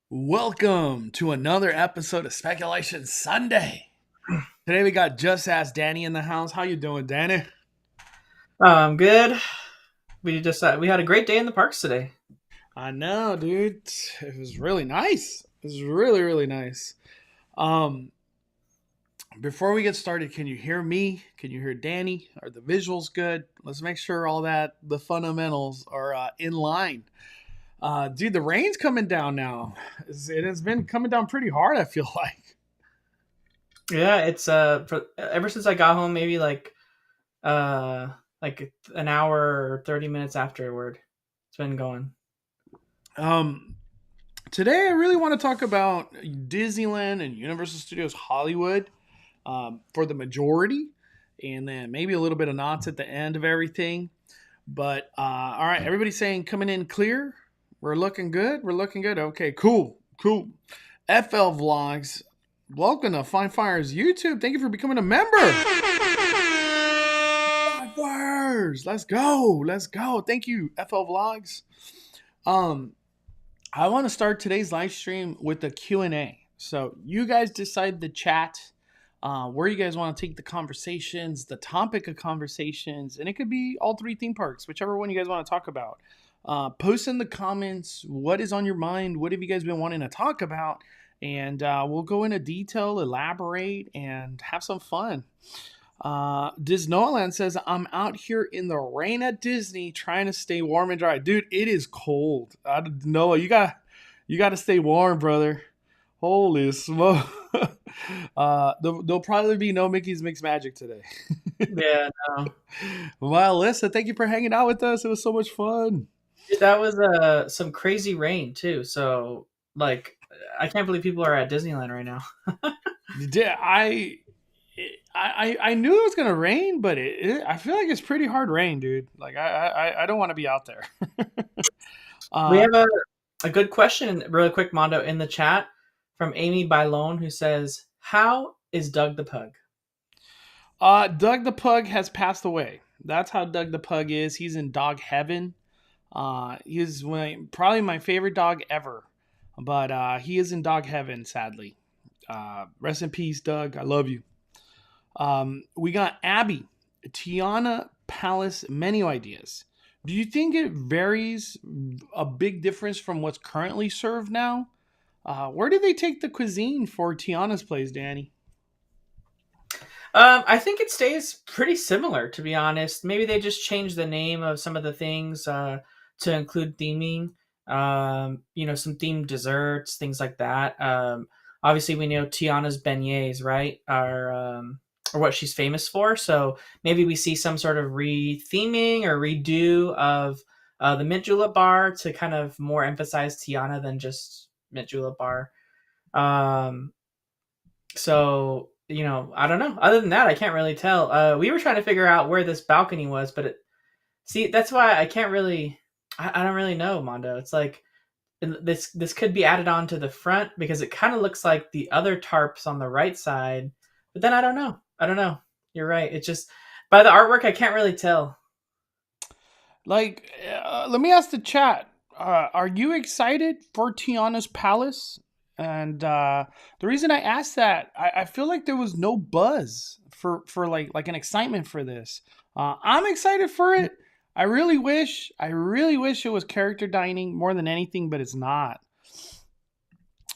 Welcome to another episode of Speculation Sunday. Today we got Just Ask Danny in the house. How you doing, Danny? Good. We had a great day in the parks today. I know, dude. It was really nice. It was really nice. Um, Before we get started, can you hear me? Can you hear Danny? Are the visuals good? Let's make sure all that the fundamentals are in line. Dude, the rain's coming down now. It has been coming down pretty hard, I feel like. Yeah, it's ever since I got home, maybe like an hour or 30 minutes afterward, it's been going. Um, Today I really want to talk about Disneyland and Universal Studios Hollywood for the majority, and then maybe a little bit of knots at the end of everything. But all right, everybody's saying coming in clear. We're looking good. We're looking good. Okay, cool. FL Vlogs, welcome to Fine Fire's YouTube. Thank you for becoming a member. Five Fires. Let's go. Thank you, FL Vlogs. Um, I want to start today's live stream with a Q&A. So you guys decide the chat, where you guys want to take the conversations, the topic of conversations, and it could be all three theme parks, whichever one you guys want to talk about. Post in the comments what is on your mind, what have you guys been wanting to talk about, and we'll go into detail, elaborate, and have some fun. Disneyland says, I'm out here in the rain at Disney trying to stay warm and dry. Dude, it is cold. Noah, you gotta stay warm, brother. Holy smoke. There'll probably be no Mickey's Mixed Magic today. Yeah, no. Well, Alyssa, thank you for hanging out with us. It was so much fun. That was some crazy rain too. So like, I can't believe people are at Disneyland right now. Yeah, I knew it was gonna rain, but I feel like it's pretty hard rain, dude. Like I don't want to be out there. We uh, have a good question, really quick, Mondo, in the chat from Amy Bylone, who says, "How is Doug the Pug?" Doug the Pug has passed away. That's how Doug the Pug is. He's in dog heaven. He's probably my favorite dog ever, but he is in dog heaven, sadly. Rest in peace, Doug. I love you. We got Abby, Tiana Palace menu ideas. Do you think it varies a big difference from what's currently served now? Where did they take the cuisine for Tiana's place, Danny? I think it stays pretty similar, to be honest. Maybe they just changed the name of some of the things to include theming. Some themed desserts, things like that. Obviously, we know Tiana's beignets, right, are what she's famous for. So maybe we see some sort of re-theming or redo of the mint julep bar to kind of more emphasize Tiana than just mint julep bar. Um, so, I don't know. Other than that, I can't really tell. We were trying to figure out where this balcony was, but that's why I can't really. I don't really know, Mondo. It's like this could be added on to the front because it kind of looks like the other tarps on the right side, but then I don't know. I don't know. You're right. It's just by the artwork, I can't really tell. Like, let me ask the chat. Are you excited for Tiana's Palace? And the reason I asked that, I feel like there was no buzz for like an excitement for this. I'm excited for it. I really wish it was character dining more than anything, but it's not.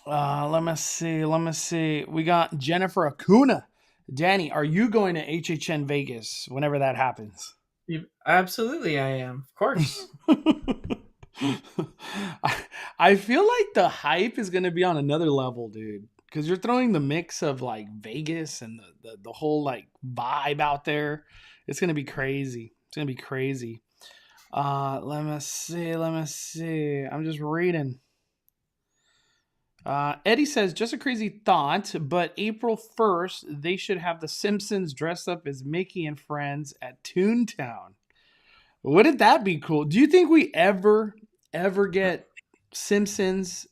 Let me see. We got Jennifer Acuna. Danny, are you going to HHN Vegas whenever that happens? Absolutely, I am. Of course. I feel like the hype is going to be on another level, dude. Because you're throwing the mix of like Vegas and the whole like vibe out there. It's going to be crazy. It's going to be crazy. Let me see. I'm just reading. Eddie says, just a crazy thought, but April 1st, they should have the Simpsons dressed up as Mickey and friends at Toontown. Wouldn't that be cool? Do you think we ever get Simpsons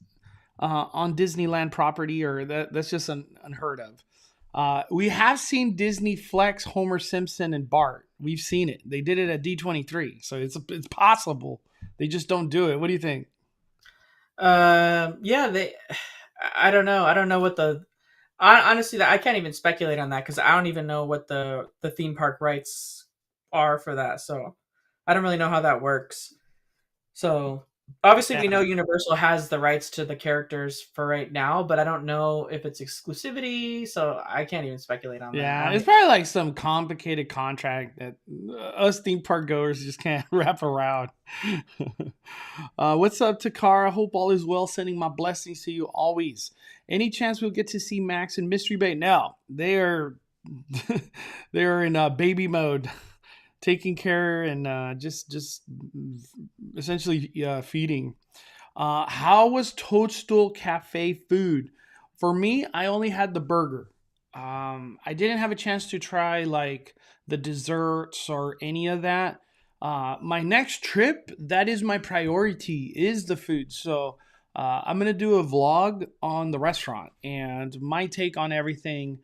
on Disneyland property, or that's just unheard of? We have seen Disney flex Homer Simpson and Bart. We've seen it. They did it at D23, so it's possible. They just don't do it. What do you think? Yeah, they. I don't know. I don't know what the. Honestly, I can't even speculate on that because I don't even know what the theme park rights are for that. So I don't really know how that works. So obviously, we know Yeah. Universal has the rights to the characters for right now, but I don't know if it's exclusivity. So I can't even speculate on that. I Yeah, don't it's even. probably like some complicated contract that us theme park goers just can't wrap around. What's up, Takara? Hope all is well. Sending my blessings to you always. Any chance we'll get to see Max and Mystery Bay? No, they are they are in baby mode, taking care and just essentially feeding. How was Toadstool Cafe food? For me, I only had the burger. I didn't have a chance to try like the desserts or any of that. My next trip, that is my priority, is the food. So I'm gonna do a vlog on the restaurant and my take on everything.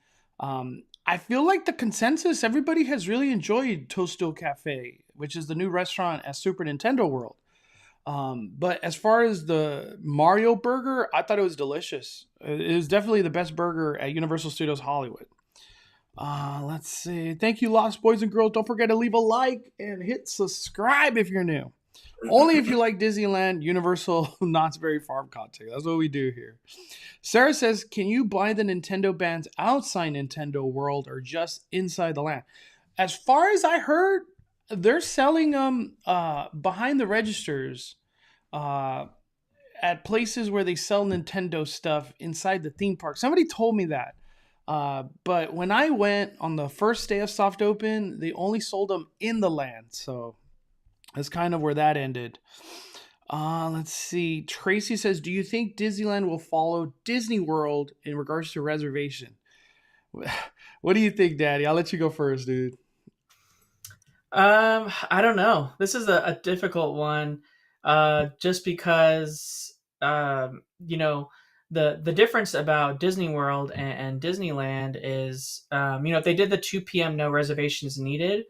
I feel like the consensus, everybody has really enjoyed Toadstool Cafe, which is the new restaurant at Super Nintendo World. But as far as the Mario burger, I thought it was delicious. It was definitely the best burger at Universal Studios Hollywood. Let's see. Thank you, Lost Boys and Girls. Don't forget to leave a like and hit subscribe if you're new. Only if you like Disneyland, Universal, Knott's Berry Farm content. That's what we do here. Sarah says, can you buy the Nintendo bands outside Nintendo World or just inside the land? As far as I heard, they're selling them behind the registers uh, at places where they sell Nintendo stuff inside the theme park. Somebody told me that. But when I went on the first day of soft open, they only sold them in the land. So that's kind of where that ended. Let's see. Tracy says, do you think Disneyland will follow Disney World in regards to reservation? What do you think, Daddy? I'll let you go first, dude. I don't know. This is a difficult one, just because the difference about Disney World and Disneyland is if they did the 2 p.m. no reservations needed,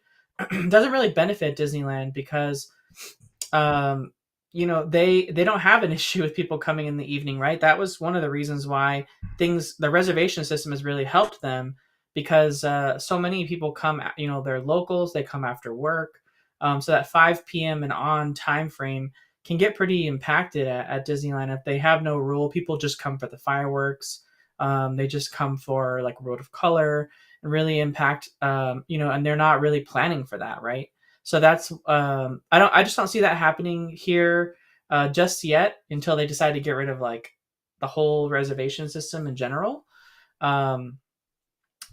doesn't really benefit Disneyland because um, they don't have an issue with people coming in the evening, right? That was one of the reasons why the reservation system has really helped them because so many people come, they're locals, they come after work, so that 5 p.m. and on time frame can get pretty impacted at Disneyland if they have no rule. People just come for the fireworks. They just come for like World of Color and really impact, and they're not really planning for that, right? So that's I just don't see that happening here just yet until they decide to get rid of like the whole reservation system in general. Um,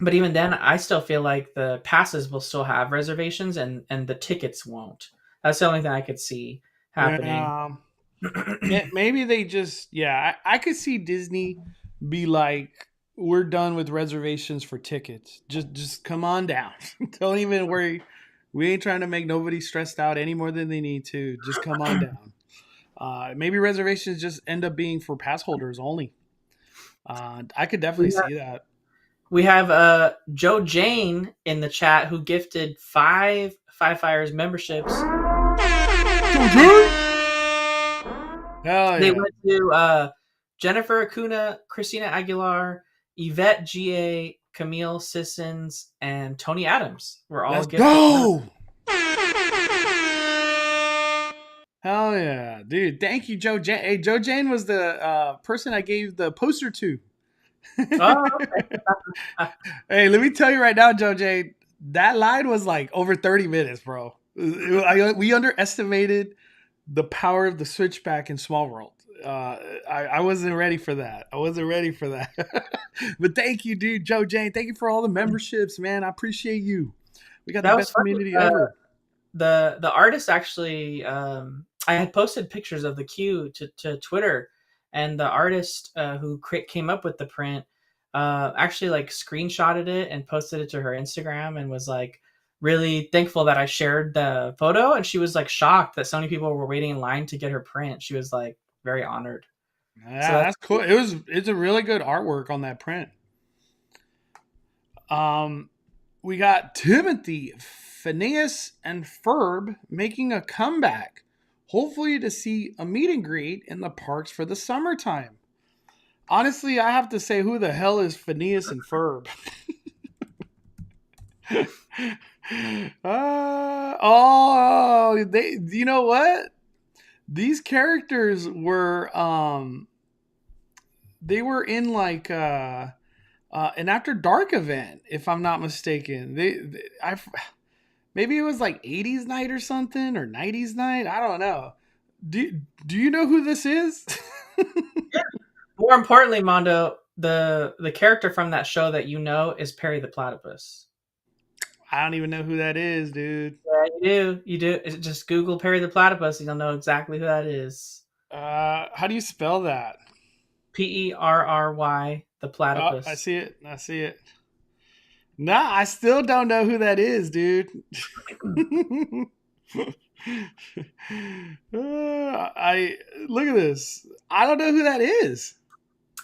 but even then, I still feel like the passes will still have reservations and the tickets won't. That's the only thing I could see happening. Yeah. Maybe they just, yeah, I could see Disney be like, we're done with reservations for tickets. Just come on down. Don't even worry. We ain't trying to make nobody stressed out any more than they need to. Just come on down. Maybe reservations just end up being for pass holders only. I could we definitely have, see that. we have Joe Jane in the chat who gifted Five Fires memberships. Hell They yeah. went to Jennifer Acuna, Christina Aguilar, Yvette Ga, Camille Sissons, and Tony Adams were all Let's gifted. go. Hell yeah, dude! Thank you, Joe Jane. Hey, Joe Jane was the person I gave the poster to. Oh, Hey, let me tell you right now, Joe Jane, that line was like over 30 minutes, bro. We underestimated the power of the switchback in Small World. I wasn't ready for that. I wasn't ready for that. But thank you, dude, Joe Jane. Thank you for all the memberships, man. I appreciate you. We got the that was best funny. community ever. The artist actually, I had posted pictures of the queue to Twitter, and the artist who came up with the print actually like screenshotted it and posted it to her Instagram and was like really thankful that I shared the photo, and she was like shocked that so many people were waiting in line to get her print. She was like very honored. So Yeah, that's that's cool. It's a really good artwork on that print. Um, we got Timothy, Phineas, and Ferb making a comeback. hopefully to see a meet and greet in the parks for the summertime. Honestly, I have to say, who the hell is Phineas and Ferb? They. You know what? These characters were they were in like an After Dark event, if I'm not mistaken. I maybe it was like 80s night or something or 90s night. I don't know. Do you know who this is? More importantly, Mondo, the character from that show that you know is Perry the Platypus. I don't even know who that is, dude. Yeah, you do. You do. Just Google Perry the Platypus, and you'll know exactly who that is. How do you spell that? Perry the Oh, I Platypus. see it. I see it. Nah, I still don't know who that is, dude. I look at this. I don't know who that is,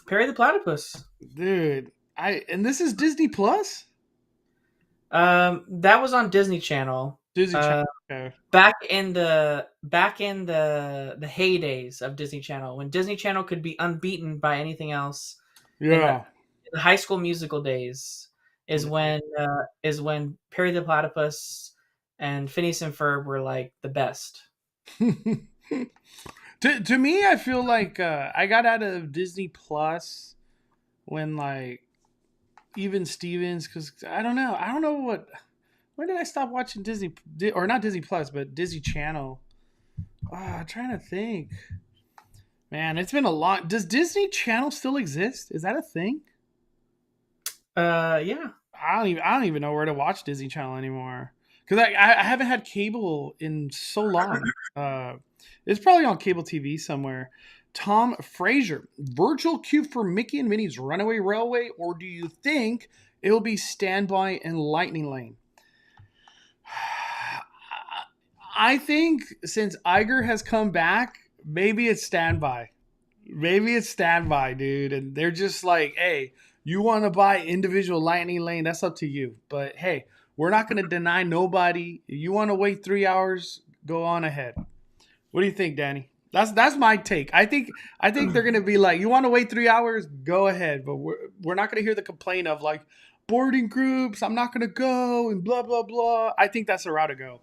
Perry the Platypus. dude. And this is Disney Plus. That was on Disney Channel. Disney Channel. Uh, Okay. back in the heydays of Disney Channel, when Disney Channel could be unbeaten by anything else. Yeah. In the High School Musical days is when Perry the Platypus and Phineas and Ferb were like the best. To me, I feel like I got out of Disney Plus when like even Stevens, because I don't know. I don't know what. When did I stop watching Disney or not Disney Plus, but Disney Channel? I'm trying to think. Man, it's been a long. Does Disney Channel still exist? Is that a thing? Yeah. I don't even know where to watch Disney Channel anymore because I haven't had cable in so long. It's probably on cable TV somewhere. Tom Frazier, virtual queue for Mickey and Minnie's Runaway Railway, or do you think it'll be Standby and Lightning Lane? I think since Iger has come back, maybe it's Standby. Maybe it's Standby, dude. And they're just like, hey, you want to buy individual Lightning Lane? That's up to you. But hey, we're not going to deny nobody. You want to wait 3 hours? Go on ahead. What do you think, Danny? That's my take. I think they're going to be like, you want to wait 3 hours? Go ahead. But we're not going to hear the complaint of like boarding groups. I'm not going to go and blah blah blah. I think that's the route to go.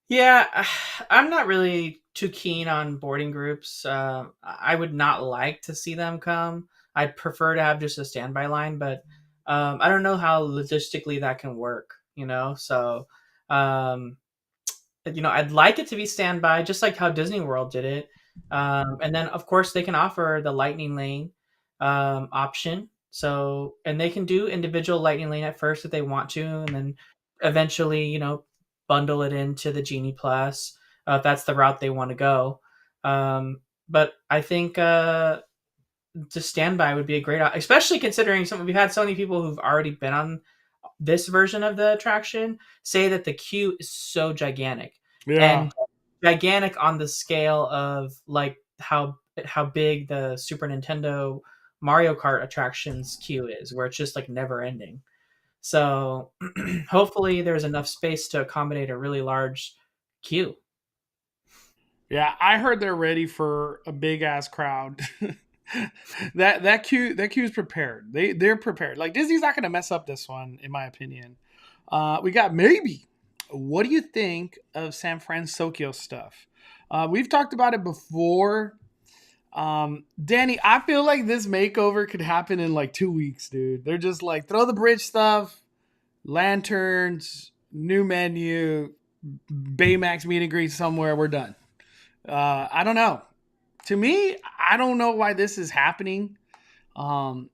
Yeah, I'm not really too keen on boarding groups. I would not like to see them come. I'd prefer to have just a standby line, but I don't know how logistically that can work. So um, I'd like it to be standby, just like how Disney World did it. And then, of course, they can offer the Lightning Lane option. So, and they can do individual Lightning Lane at first if they want to, and then eventually, bundle it into the Genie Plus if that's the route they want to go. But I think just standby would be a especially considering we've had so many people who've already been on this version of the attraction say that the queue is so gigantic Yeah. and gigantic on the scale of like how big the Super Nintendo Mario Kart attractions queue is, where it's just like never ending. So hopefully there's enough space to accommodate a really large queue. Yeah, I heard they're ready for a big ass crowd. that queue is prepared. They're prepared. Like Disney's not going to mess up this one, in my opinion. We got maybe. What do you think of San Francisco stuff? We've talked about it before. Danny, I feel like this makeover could happen in like 2 weeks, dude. They're just like throw the bridge stuff, lanterns, new menu, Baymax meet and greet somewhere. We're done. I don't know. To me, I don't know why this is happening. Um,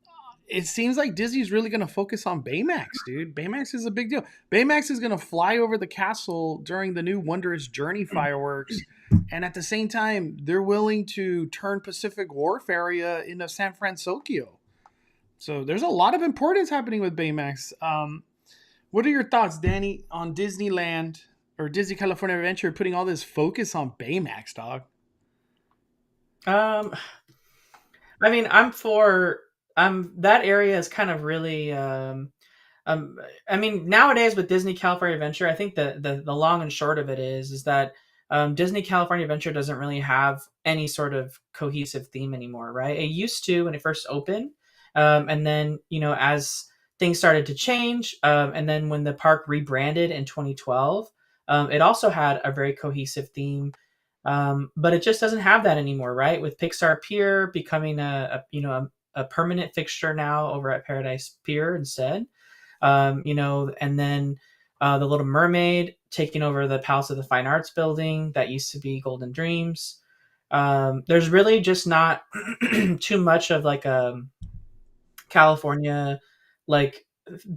it seems like Disney's really going to focus on Baymax, dude. Baymax is a big deal. Baymax is going to fly over the castle during the new Wondrous Journey fireworks. And at the same time, they're willing to turn Pacific Wharf area into San Francisco. So there's a lot of importance happening with Baymax. What are your thoughts, Danny, on Disneyland or Disney California Adventure putting all this focus on Baymax, dog? Um, I mean, I'm that area is kind of really I mean, nowadays with Disney California Adventure, I think the long and short of it is that Disney California Adventure doesn't really have any sort of cohesive theme anymore, right? It used to when it first opened, and then as things started to change, and then when the park rebranded in 2012, it also had a very cohesive theme. But it just doesn't have that anymore, right? With Pixar Pier becoming a permanent fixture now over at Paradise Pier instead, and then the Little Mermaid taking over the Palace of the Fine Arts building that used to be Golden Dreams. There's really just not too much of like a California like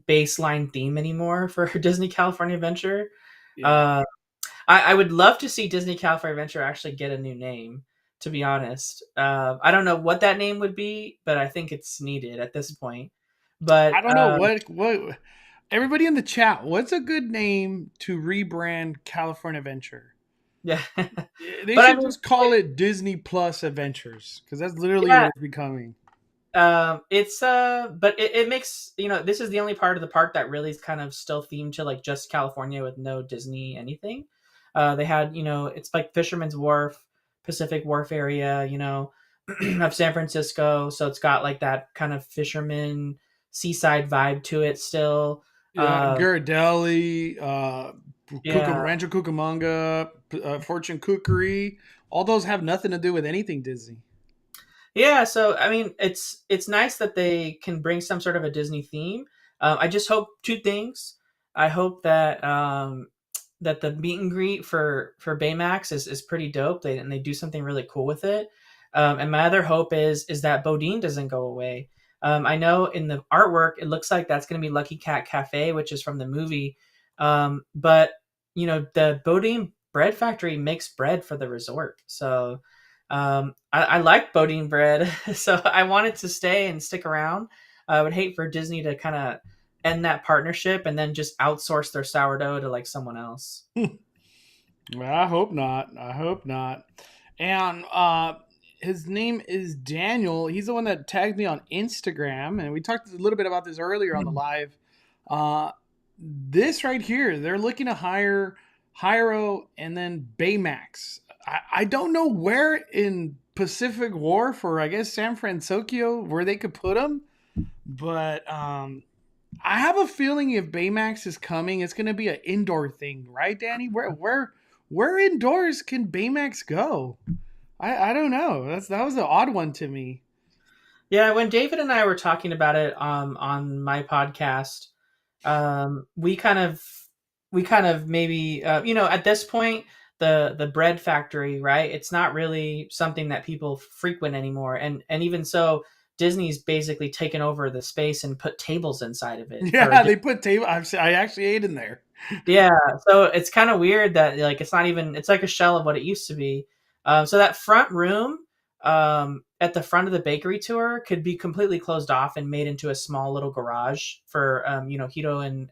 baseline theme anymore for Disney California Adventure. Yeah. Uh, I would love to see Disney California Adventure actually get a new name. To be honest, I don't know what that name would be, but I think it's needed at this point. But I don't know what everybody in the chat. What's a good name to rebrand California Adventure? yeah, They but I should mean, just call it Disney Plus Adventures because that's literally yeah, what it's becoming. it's but it makes this is the only part of the park that really is kind of still themed to like just California with no Disney anything. They had it's like Fisherman's Wharf, Pacific Wharf area, of San Francisco, so it's got like that kind of fisherman seaside vibe to it still. Yeah, Uh, Ghirardelli, yeah, Rancho Cucamonga, Fortune Cookery. All those have nothing to do with anything Disney. yeah, so I mean, it's nice that they can bring some sort of a Disney theme. I just hope two things. I hope that that the meet and greet for Baymax is pretty dope. They do something really cool with it. And my other hope is that Bodine doesn't go away. I know in the artwork it looks like that's going to be Lucky Cat Cafe, which is from the movie. But the Bodine Bread Factory makes bread for the resort, so I like Bodine bread, so I wanted to stay and stick around. I would hate for Disney to kind of end that partnership and then just outsource their sourdough to like someone else. Well, I hope not. I hope not. And his name is Daniel. He's the one that tagged me on Instagram, and we talked a little bit about this earlier on the live. Uh, this right here, they're looking to hire Hyro and then Baymax. I don't know where in Pacific Wharf or I guess San Francisco where they could put him, but I have a feeling if Baymax is coming, it's going to be an indoor thing, right, Danny? Where indoors can Baymax go? I don't know. That was an odd one to me. Yeah, when David and I were talking about it on my podcast, we kind of maybe at this point the bread factory, right? It's not really something that people frequent anymore, and even so, Disney's basically taken over the space and put tables inside of it for Yeah, they put table. I actually ate in there. yeah, so it's kind of weird that like it's not even it's like a shell of what it used to be. So that front room at the front of the bakery tour could be completely closed off and made into a small little garage for Hito and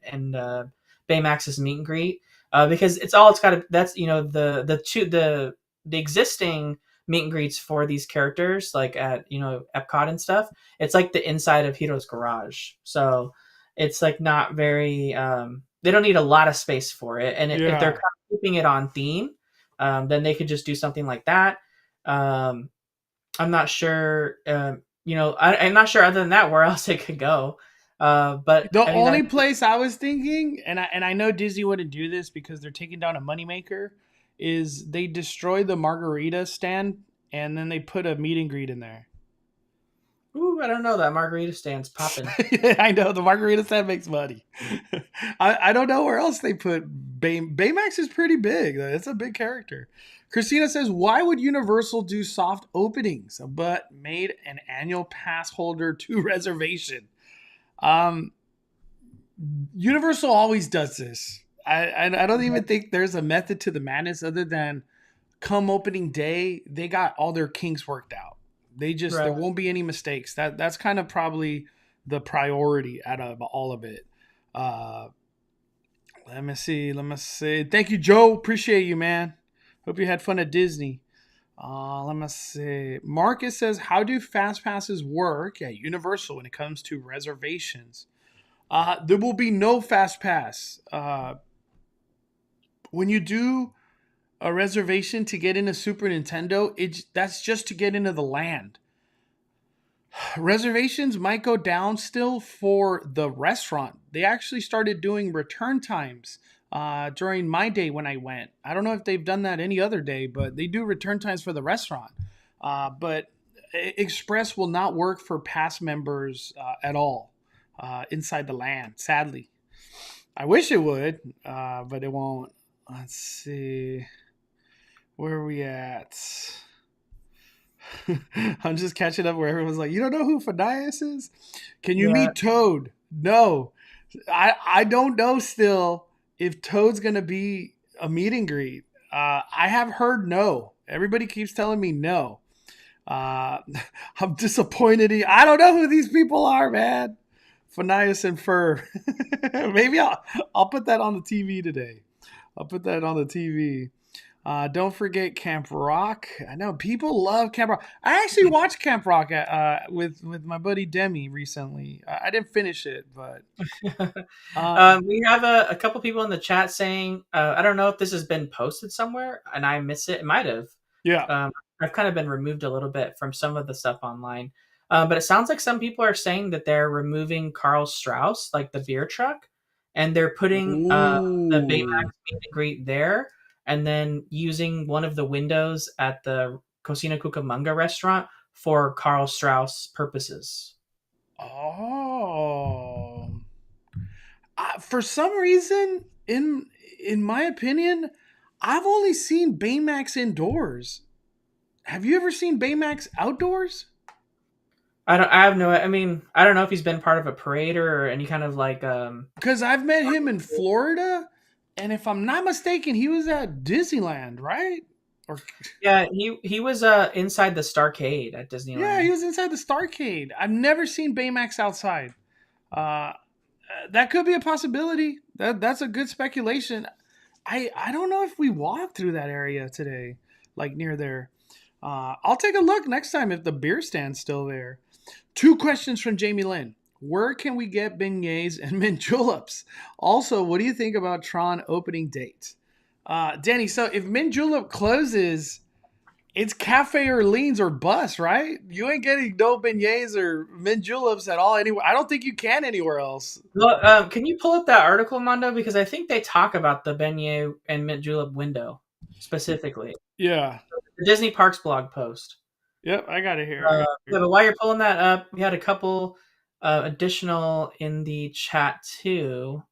Baymax's meet and greet. Because it's got to that's the existing meet and greets for these characters like at Epcot and stuff. It's like the inside of Hito's garage, so it's like not very they don't need a lot of space for it. And if they're Yeah. kind of keeping it on theme, then they could just do something like that. Um, I'm not sure. I'm not sure other than that where else it could go. But The I mean, only place I was thinking, and I know Disney wouldn't do this because they're taking down a moneymaker, is they destroy the margarita stand and then they put a meet and greet in there. I don't know that margarita stand's popping. I know the margarita stand makes money. I don't know where else they put Baymax is pretty big. It's a big character. Christina says, "Why would Universal do soft openings but made an annual pass holder to reservation?" Um, Universal always does this. I don't even think there's a method to the madness other than come opening day, they got all their kinks worked out. There Right. won't be any mistakes. That's kind of probably the priority out of all of it. Uh, let me see. Let me see. Thank you, Joe. Appreciate you, man. Hope you had fun at Disney. Let me see. Marcus says, "How do fast passes work at Universal when it comes to reservations?" There will be no fast pass. When you do a reservation to get into Super Nintendo, that's just to get into the land. Reservations might go down still for the restaurant. They actually started doing return times during my day when I went. I don't know if they've done that any other day, but they do return times for the restaurant. But Express will not work for pass members at all inside the land, sadly. I wish it would, but it won't. Let's see. Where are we at? I'm just catching up where everyone's like, you don't know who Phineas is? Can you Yeah. meet Toad? No. I don't know still if Toad's gonna be a meet and greet. I have heard no. Everybody keeps telling me no. Uh, I'm disappointed. I don't know who these people are, man. Phineas and Fur. Maybe I'll put that on the TV today. I'll put that on the TV. Don't forget Camp Rock. I know people love Camp Rock. I actually watched Camp Rock with my buddy Demi recently. I didn't finish it, but uh, We have a couple people in the chat saying, I don't know if this has been posted somewhere and I miss it. It might have. yeah. Um, I've kind of been removed a little bit from some of the stuff online. But it sounds like some people are saying that they're removing Carl Strauss, like the beer truck, and they're putting the Baymax Ooh. meet and greet there, and then using one of the windows at the Cocina Cucamonga restaurant for Carl Strauss purposes. Oh. For some reason, in my opinion, I've only seen Baymax indoors. Have you ever seen Baymax outdoors? I don't. I have no. I mean, I don't know if he's been part of a parade or any kind of like. Because I've met him in Florida, and if I'm not mistaken, he was at Disneyland, right? Or Yeah, he was inside the Starcade at yeah, Disneyland. he was inside the Starcade. I've never seen Baymax outside. Uh, that could be a possibility. That's a good speculation. I don't know if we walked through that area today, like near there. I'll take a look next time if the beer stand's still there. Two questions from Jamie Lynn. Where can we get beignets and mint juleps? Also, what do you think about Tron opening date? Danny, so if mint julep closes, it's Cafe Orleans or bus, right? You ain't getting no beignets or mint juleps at all anywhere. I don't think you can anywhere else. Well, can you pull up that article, Mondo? Because I think they talk about the beignet and mint julep window specifically. Yeah. The Disney Parks blog post. Yep, I got it here. I got it Yeah, here. but while you're pulling that up, we had a couple additional in the chat too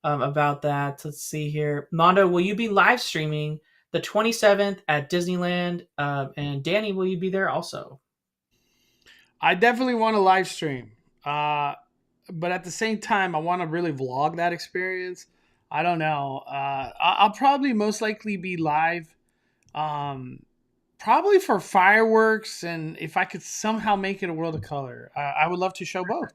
about that. Let's see here. Mondo, will you be live streaming the 27th at Disneyland? And Danny, will you be there also? I definitely want to live stream. But at the same time, I want to really vlog that experience. I don't know. I'll probably most likely be live, um, probably for fireworks, and if I could somehow make it a World of Color, I would love to show both.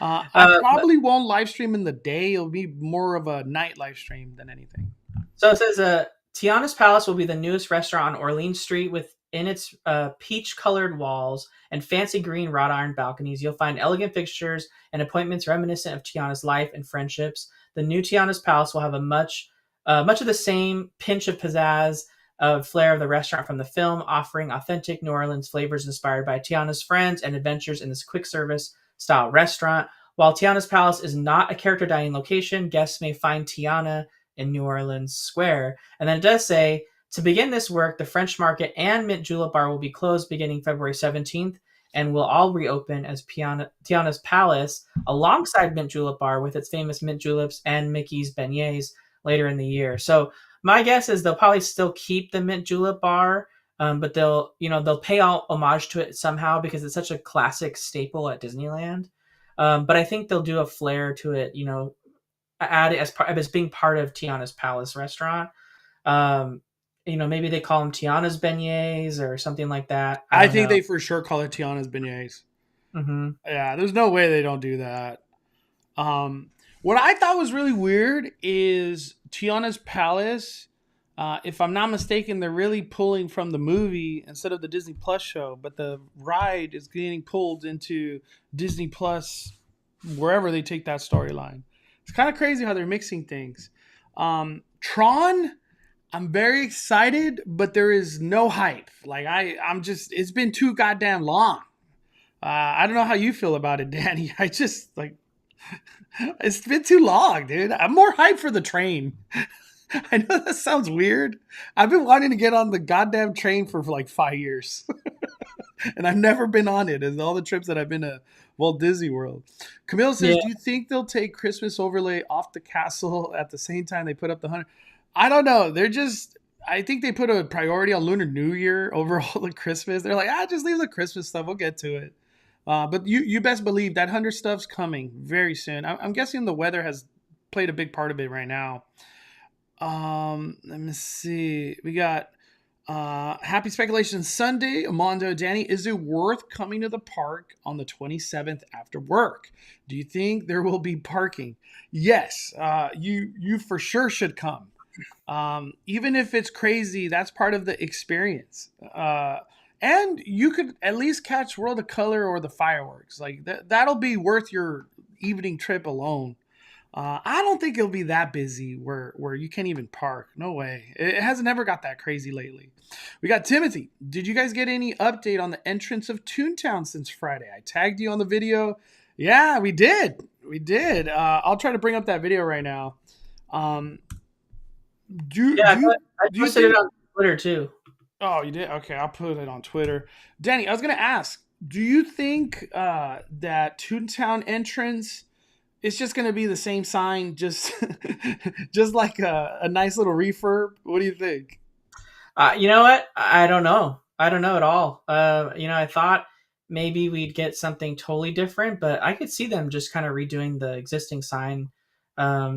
I But probably won't live stream in the day. It'll be more of a night live stream than anything. So it says Tiana's Palace will be the newest restaurant on Orleans Street within its peach colored walls and fancy green wrought iron balconies. You'll find elegant fixtures and appointments reminiscent of Tiana's life and friendships. The new Tiana's Palace will have a much of the same pinch of pizzazz flair of the restaurant from the film, offering authentic New Orleans flavors inspired by Tiana's friends and adventures in this quick service style restaurant. While Tiana's Palace is not a character dining location, guests may find Tiana in New Orleans Square. And then it does say, to begin this work, the French Market and Mint Julep Bar will be closed beginning February 17th and will all reopen as Tiana's Palace alongside Mint Julep Bar with its famous mint juleps and Mickey's beignets later in the year. So my guess is they'll probably still keep the Mint Julep Bar, but they'll pay all homage to it somehow because it's such a classic staple at Disneyland. But I think they'll do a flair to it, add it as being part of Tiana's Palace restaurant. Um, maybe they call them Tiana's beignets or something like that. I I don't think know. they for sure call it Tiana's beignets. Hmm. Yeah, there's no way they don't do that. What I thought was really weird is Tiana's Palace. If I'm not mistaken, they're really pulling from the movie instead of the Disney Plus show, but the ride is getting pulled into Disney Plus wherever they take that storyline. It's kind of crazy how they're mixing things. Tron, I'm very excited, but there is no hype. Like I'm just. It's been too goddamn long. I don't know how you feel about it, Danny. I just like it's been too long, dude. I'm more hyped for the train. I know that sounds weird. I've been wanting to get on the goddamn train for like 5 years, and I've never been on it. And all the trips that I've been to Walt Disney World. Camille says, Yeah. "Do you think they'll take Christmas overlay off the castle at the same time they put up the 100?" I don't know. They're just. I think they put a priority on Lunar New Year over all the Christmas. They're like, just leave the Christmas stuff. We'll get to it. But you best believe that 100 stuff's coming very soon. I'm guessing the weather has played a big part of it right now. Let me see. We got Happy Speculation Sunday. Mondo Danny, is it worth coming to the park on the 27th after work? Do you think there will be parking? Yes. You for sure should come. Even if it's crazy, that's part of the experience. And you could at least catch World of Color or the fireworks. Like that'll be worth your evening trip alone. I don't think it'll be that busy where you can't even park. No way. It hasn't ever got that crazy lately. We got Timothy. Did you guys get any update on the entrance of Toontown since Friday? I tagged you on the video. Yeah, we did. We did. I'll try to bring up that video right now. Um, do Yeah, do you I do you posted it think? on Twitter too. Oh, you did. Okay, I'll put it on Twitter. Danny, I was gonna ask. Do you think that Toontown entrance? It's just going to be the same sign, just just like a nice little refurb. What do you think? You know what? I don't know. I don't know at all. I thought maybe we'd get something totally different, but I could see them just kind of redoing the existing sign,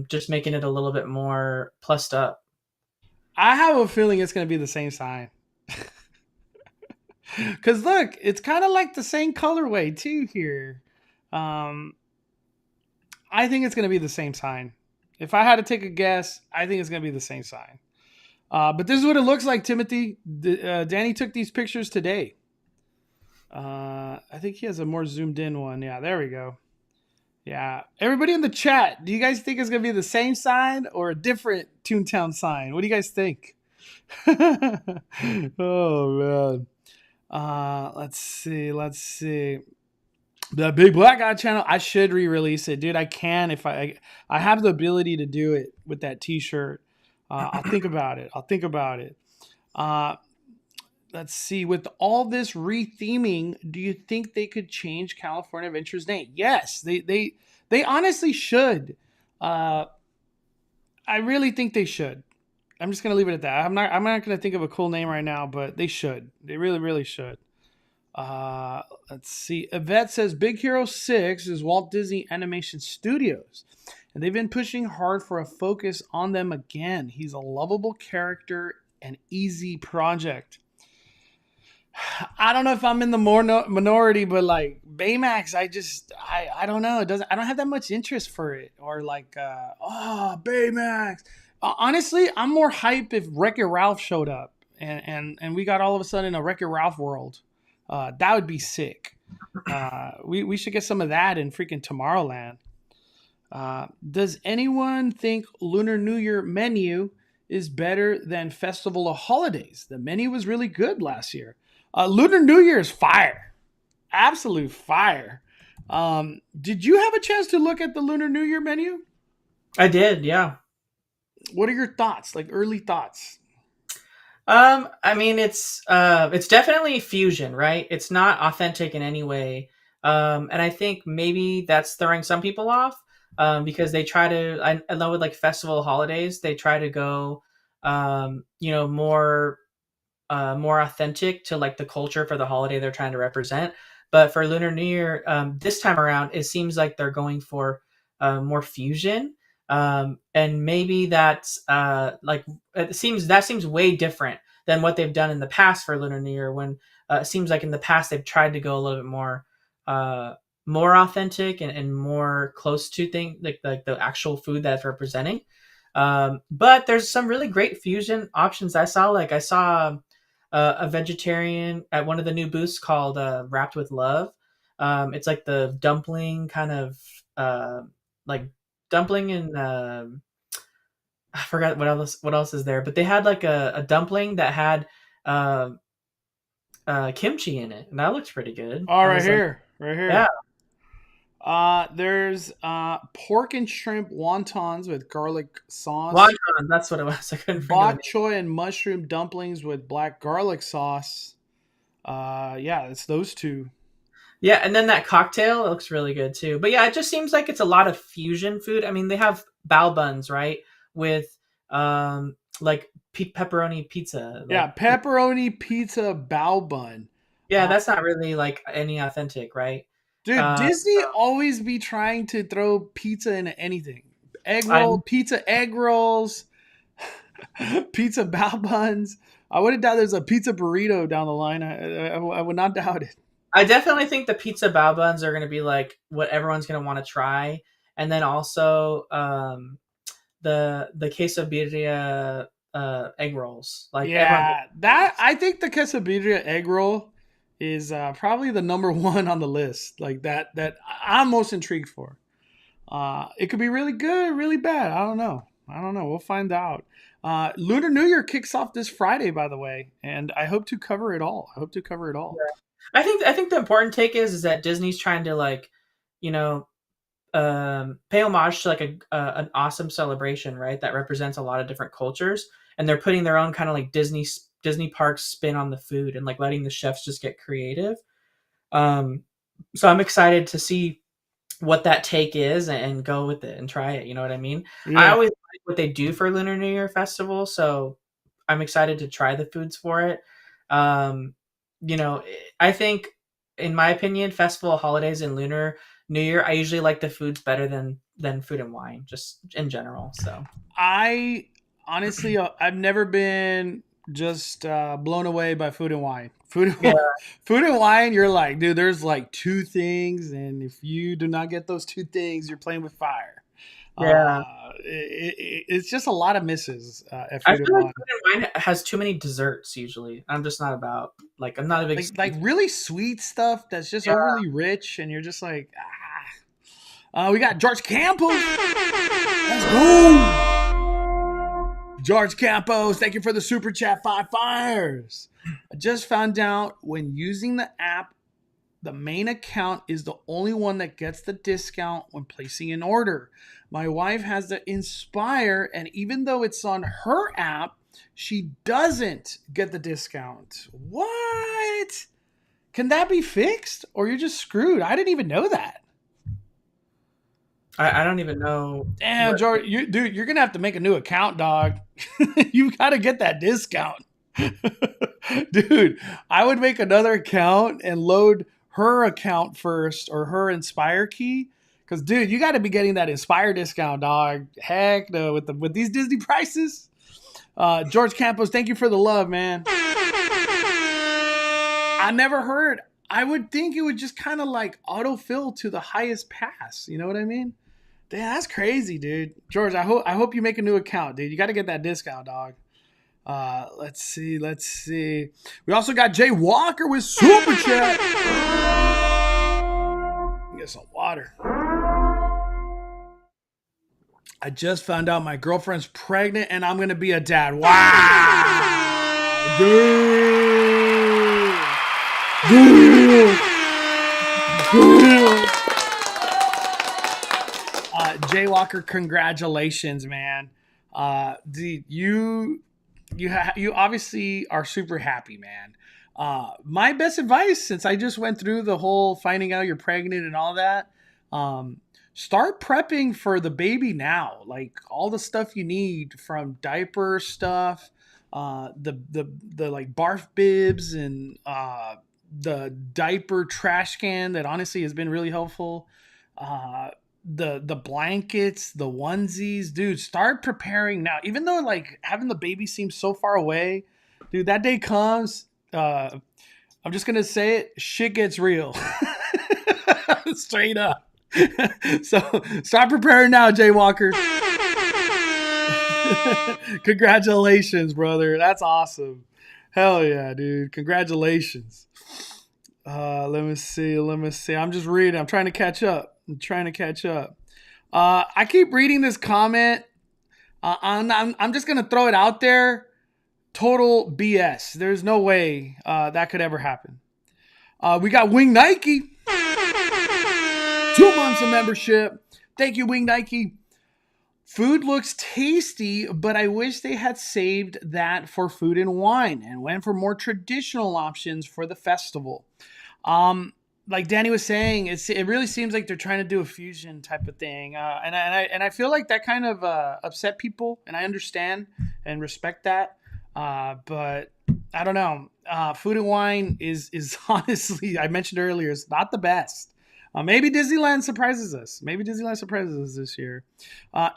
just making it a little bit more plussed up. I have a feeling it's going to be the same sign. Cause look, it's kind of like the same colorway too here. Um, I think it's going to be the same sign. If I had to take a guess, I think it's going to be the same sign. But this is what it looks like, Timothy. Danny took these pictures today. I think he has a more zoomed in one. Yeah, there we go. Yeah. Everybody in the chat, do you guys think it's going to be the same sign or a different Toontown sign? What do you guys think? Oh, man. Let's see. Let's see. The Big Black Guy channel, I should re-release it. Dude, I can if I have the ability to do it with that t-shirt. I'll think about it. I'll think about it. Uh, let's see. With all this retheming, do you think they could change California Adventure's name? Yes, they honestly should. Uh, I really think they should. I'm just gonna leave it at that. I'm not gonna think of a cool name right now, but they should. They really should. Let's see. Yvette says Big Hero 6 is Walt Disney Animation Studios, and they've been pushing hard for a focus on them again. He's a lovable character and easy project. I don't know if I'm in the more minority, but like Baymax, I don't know. It doesn't. I don't have that much interest for it. Or like, Baymax. Honestly, I'm more hype if Wreck-It Ralph showed up and we got all of a sudden a Wreck-It Ralph world. That would be sick. We should get some of that in freaking Tomorrowland. Does anyone think Lunar New Year menu is better than Festival of Holidays? The menu was really good last year. Lunar New Year is fire. Absolute fire. Did you have a chance to look at the Lunar New Year menu? I did, yeah. What are your thoughts? Like early thoughts? I mean, it's definitely fusion, right? It's not authentic in any way, and I think maybe that's throwing some people off, because they try to. I know with like festival holidays, they try to go, more authentic to like the culture for the holiday they're trying to represent. But for Lunar New Year, this time around, it seems like they're going for more fusion, and maybe that's like that seems way different than what they've done in the past for Lunar New Year. When it seems like in the past they've tried to go a little bit uh, more authentic and more close to things like the actual food that's representing. But there's some really great fusion options I saw. Like I saw a vegetarian at one of the new booths called Wrapped with Love. It's like the dumpling kind of like dumpling and I forgot what else is there, but they had like a dumpling that had uh, kimchi in it, and that looks pretty good. Oh, I right was like, here, right yeah, here. There's pork and shrimp wontons with garlic sauce, wonton. That's what it was. I couldn't think of the bok name. choy and mushroom dumplings with black garlic sauce. Yeah, it's those two. Yeah, and then that cocktail, it looks really good too. But yeah, it just seems like it's a lot of fusion food. I mean, they have bao buns, right? With like pepperoni pizza. Yeah, Like, pepperoni pizza bao bun. yeah, Uh, that's not really like any authentic, right? Dude, Uh, Disney always be trying to throw pizza into anything. Egg I roll, pizza egg rolls, pizza bao buns. I wouldn't doubt there's a pizza burrito down the line. I would not doubt it. I definitely think the pizza bao buns are going to be like what everyone's going to want to try, and then also the quesadilla egg rolls. Like everyone, Yeah, that I think the quesadilla egg roll is probably the number one on the list. Like that I'm most intrigued for. It could be really good, really bad. I don't know. I don't know. We'll find out. Lunar New Year kicks off this Friday, by the way, and I hope to cover it all. I hope to cover it all. I think the important take is that Disney's trying to like, you know, pay homage to like an awesome celebration, right? That represents a lot of different cultures, and they're putting their own kind of like Disney parks spin on the food and like letting the chefs just get creative. Um, so I'm excited to see what that take is and go with it and try it. You know what I mean? I Yeah, always like what they do for Lunar New Year festival, so I'm excited to try the foods for it. Um, I think, in my opinion, festival holidays and Lunar New Year, I usually like the foods better than food and wine, just in general. So I honestly, I've never been just blown away by food and wine. yeah, Food and wine. You're like, dude, there's like two things, and if you do not get those two things, you're playing with fire. yeah. It's just a lot of misses at I food and feel like wine. food and wine has too many desserts. Usually, I'm just not about like I'm not a big Like sweet. really sweet stuff that's just Yeah, overly rich, and you're just like, ah. We got George Campos. Let's go. George Campos, thank you for the super chat. Five fires. I just found out when using the app, the main account is the only one that gets the discount when placing an order. My wife has the Inspire, and even though it's on her app, she doesn't get the discount. What? Can that be fixed? Or you're just screwed? I didn't even know that. I don't even know Damn, what. George, dude, you're gonna have to make a new account, dog. You gotta get that discount. Dude, I would make another account and load her account first or her Inspire key. Cause dude, you gotta be getting that Inspire discount, dog. Heck no, with these Disney prices. George Campos, thank you for the love, man. I never heard. I would think it would just kind of like autofill to the highest pass. You know what I mean? Damn, that's crazy, dude. George, I hope you make a new account, dude. You got to get that discount, dog. Let's see, let's see. We also got Jay Walker with super chat. Get some water. I just found out my girlfriend's pregnant and I'm gonna be a dad. Wow, dude. Dude. Dude. Jay Walker, congratulations, man. Dude, you obviously are super happy, man. My best advice, since I just went through the whole finding out you're pregnant and all that, start prepping for the baby now. Like all the stuff you need, from diaper stuff, the like barf bibs, and the diaper trash can that honestly has been really helpful. Uh, the blankets, the onesies, dude, start preparing now. Even though like having the baby seems so far away, dude, that day comes. I'm just gonna say it, shit gets real. Straight up. So start preparing now, Jay Walker. Congratulations, brother. That's awesome. Hell yeah, dude. Congratulations. Let me see. Let me see. I'm just reading. I'm trying to catch up. I keep reading this comment. I'm just gonna throw it out there. Total BS. There's no way that could ever happen. We got Wing Nike. 2 months of membership. Thank you, Wing Nike. Food looks tasty, but I wish they had saved that for food and wine and went for more traditional options for the festival. Like Danny was saying, it really seems like they're trying to do a fusion type of thing, and I feel like that kind of upset people, and I understand and respect that, but I don't know. Food and wine is honestly, I mentioned earlier, it's not the best. Maybe Disneyland surprises us. Maybe Disneyland surprises us this year.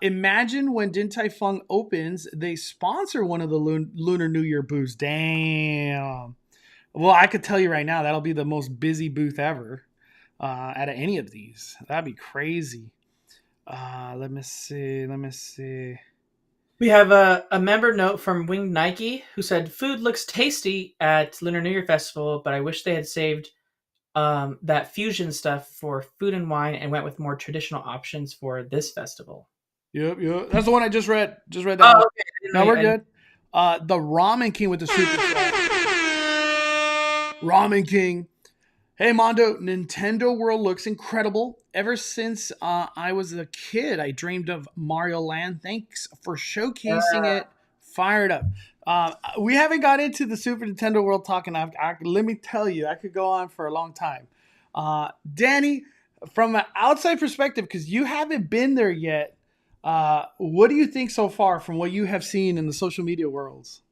Imagine when Din Tai Fung opens, they sponsor one of the Lunar New Year booths. Damn. Well, I could tell you right now, that'll be the most busy booth ever out of any of these. That'd be crazy. Let me see. Let me see. We have a member note from Winged Nike who said, "Food looks tasty at Lunar New Year Festival, but I wish they had saved that fusion stuff for food and wine and went with more traditional options for this festival." Yep, yep. That's the one I just read. Just read that Oh, one. okay. No, we're good. The Ramen King with the super chat. Ramen King. Hey, Mondo, Nintendo World looks incredible. Ever since I was a kid, I dreamed of Mario Land. Thanks for showcasing it. Fired up. We haven't got into the Super Nintendo World talking. Let me tell you, I could go on for a long time. Danny, from an outside perspective, because you haven't been there yet, what do you think so far from what you have seen in the social media worlds?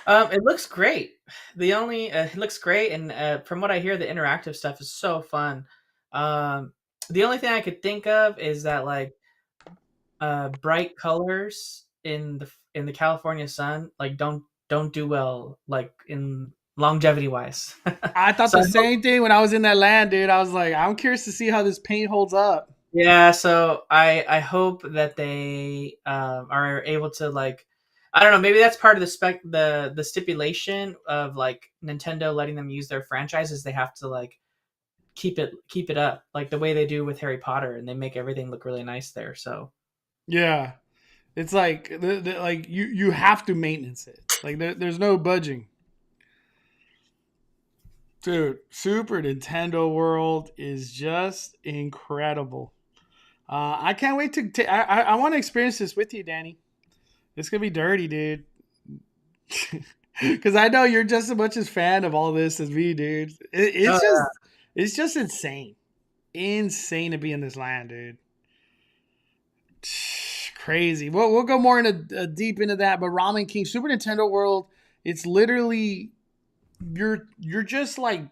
It looks great. It looks great, and from what I hear, the interactive stuff is so fun. The only thing I could think of is that like bright colors in the California sun like don't do well like in longevity wise. I thought So the same thing when I was in that land, dude. I was like, I'm curious to see how this paint holds up. yeah, so I hope that they are able to like I don't know, maybe that's part of the stipulation of like Nintendo letting them use their franchises. They have to like keep it up like the way they do with Harry Potter, and they make everything look really nice there. So Yeah, it's like like you have to maintenance it. Like there's no budging. Dude, Super Nintendo World is just incredible. I can't wait I want to experience this with you, Danny. It's gonna be dirty, dude. Because I know you're just as much as fan of all this as me, dude. oh, It's just insane, insane to be in this land, dude. Crazy. We'll go more into deep into that. But Ramen King, Super Nintendo World, it's literally you're just like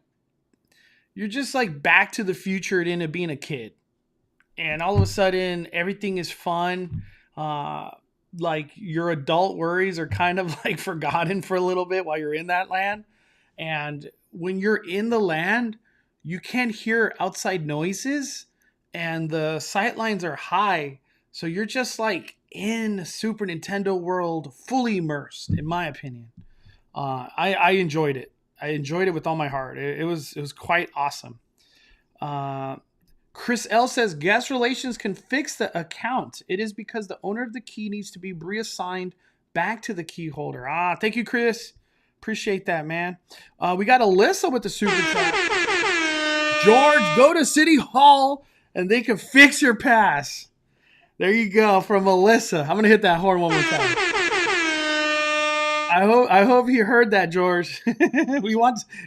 Back to the Future into being a kid, and all of a sudden everything is fun. Like your adult worries are kind of like forgotten for a little bit while you're in that land. And when you're in the land, you can't hear outside noises and the sight lines are high. So you're just like in Super Nintendo World, fully immersed, in my opinion. I enjoyed it. I enjoyed it with all my heart. It was quite awesome. Uh, Chris L says guest relations can fix the account. It is because the owner of the key needs to be reassigned back to the key holder. Thank you, Chris. Appreciate that, man. We got Alyssa with the super chat. George, go to City Hall and they can fix your pass. There you go, from Alyssa. I'm gonna hit that horn one more time. I hope you heard that, George.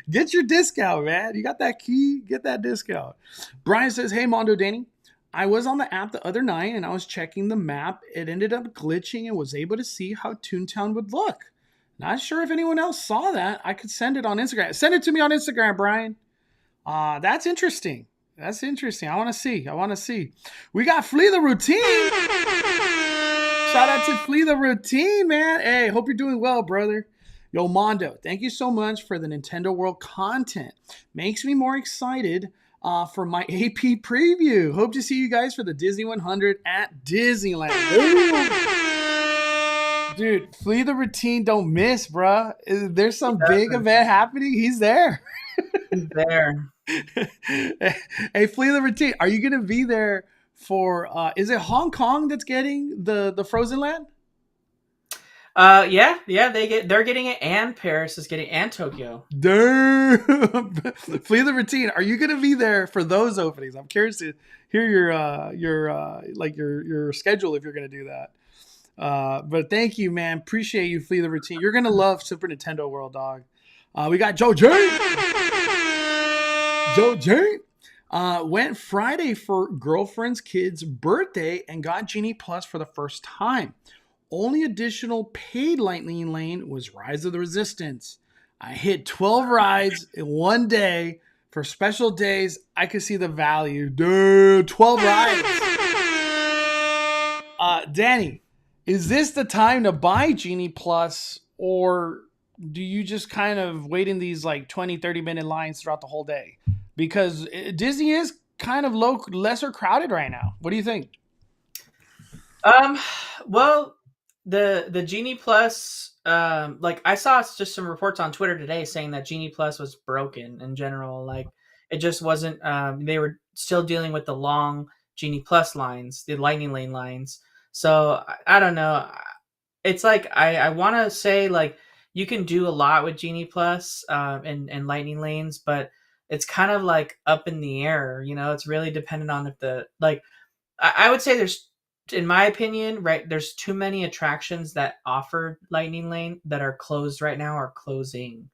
Get your discount, man. You got that key, get that discount. Brian says, "Hey, Mondo Danny, I was on the app the other night and I was checking the map. It ended up glitching and was able to see how Toontown would look. Not sure if anyone else saw that. I could send it on Instagram. Send it to me on Instagram, Brian. That's interesting. That's interesting. I want to see. We got Flee the Routine. Shout out to Flee the Routine, man. Hey, hope you're doing well, brother. Yo, Mondo, thank you so much for the Nintendo World content. Makes me more excited for my AP preview. Hope to see you guys for the Disney 100 at Disneyland." Dude, Flee the Routine, don't miss, bruh. There's some big event happening. He's there. He's there. Hey, Flee the Routine, are you going to be there for is it Hong Kong that's getting the Frozen Land? Yeah, they're getting it, and Paris is getting, and Tokyo. Damn. Flee the routine. Are you gonna be there for those openings? I'm curious to hear your schedule if you're gonna do that. But thank you, man. Appreciate you, Flee the routine. You're gonna love Super Nintendo World, dog. We got Joe J. Joe J. Went Friday for girlfriend's kid's birthday and got Genie Plus for the first time. Only additional paid Lightning Lane was Rise of the Resistance. I hit 12 rides in one day. For special days, I could see the value. Dude, 12 rides. Danny, is this the time to buy Genie Plus, or do you just kind of wait in these like 20, 30-minute lines throughout the whole day? Because Disney is kind of lesser crowded right now. What do you think? Um, well, the Genie Plus, like I saw just some reports on Twitter today saying that Genie Plus was broken in general. Like it just wasn't. They were still dealing with the long Genie Plus lines, the Lightning Lane lines. So I don't know. It's like I want to say like you can do a lot with Genie Plus and Lightning Lanes, but it's kind of like up in the air. You know, it's really dependent on if the like. I would say there's, in my opinion, right, there's too many attractions that offer Lightning Lane that are closed right now or closing.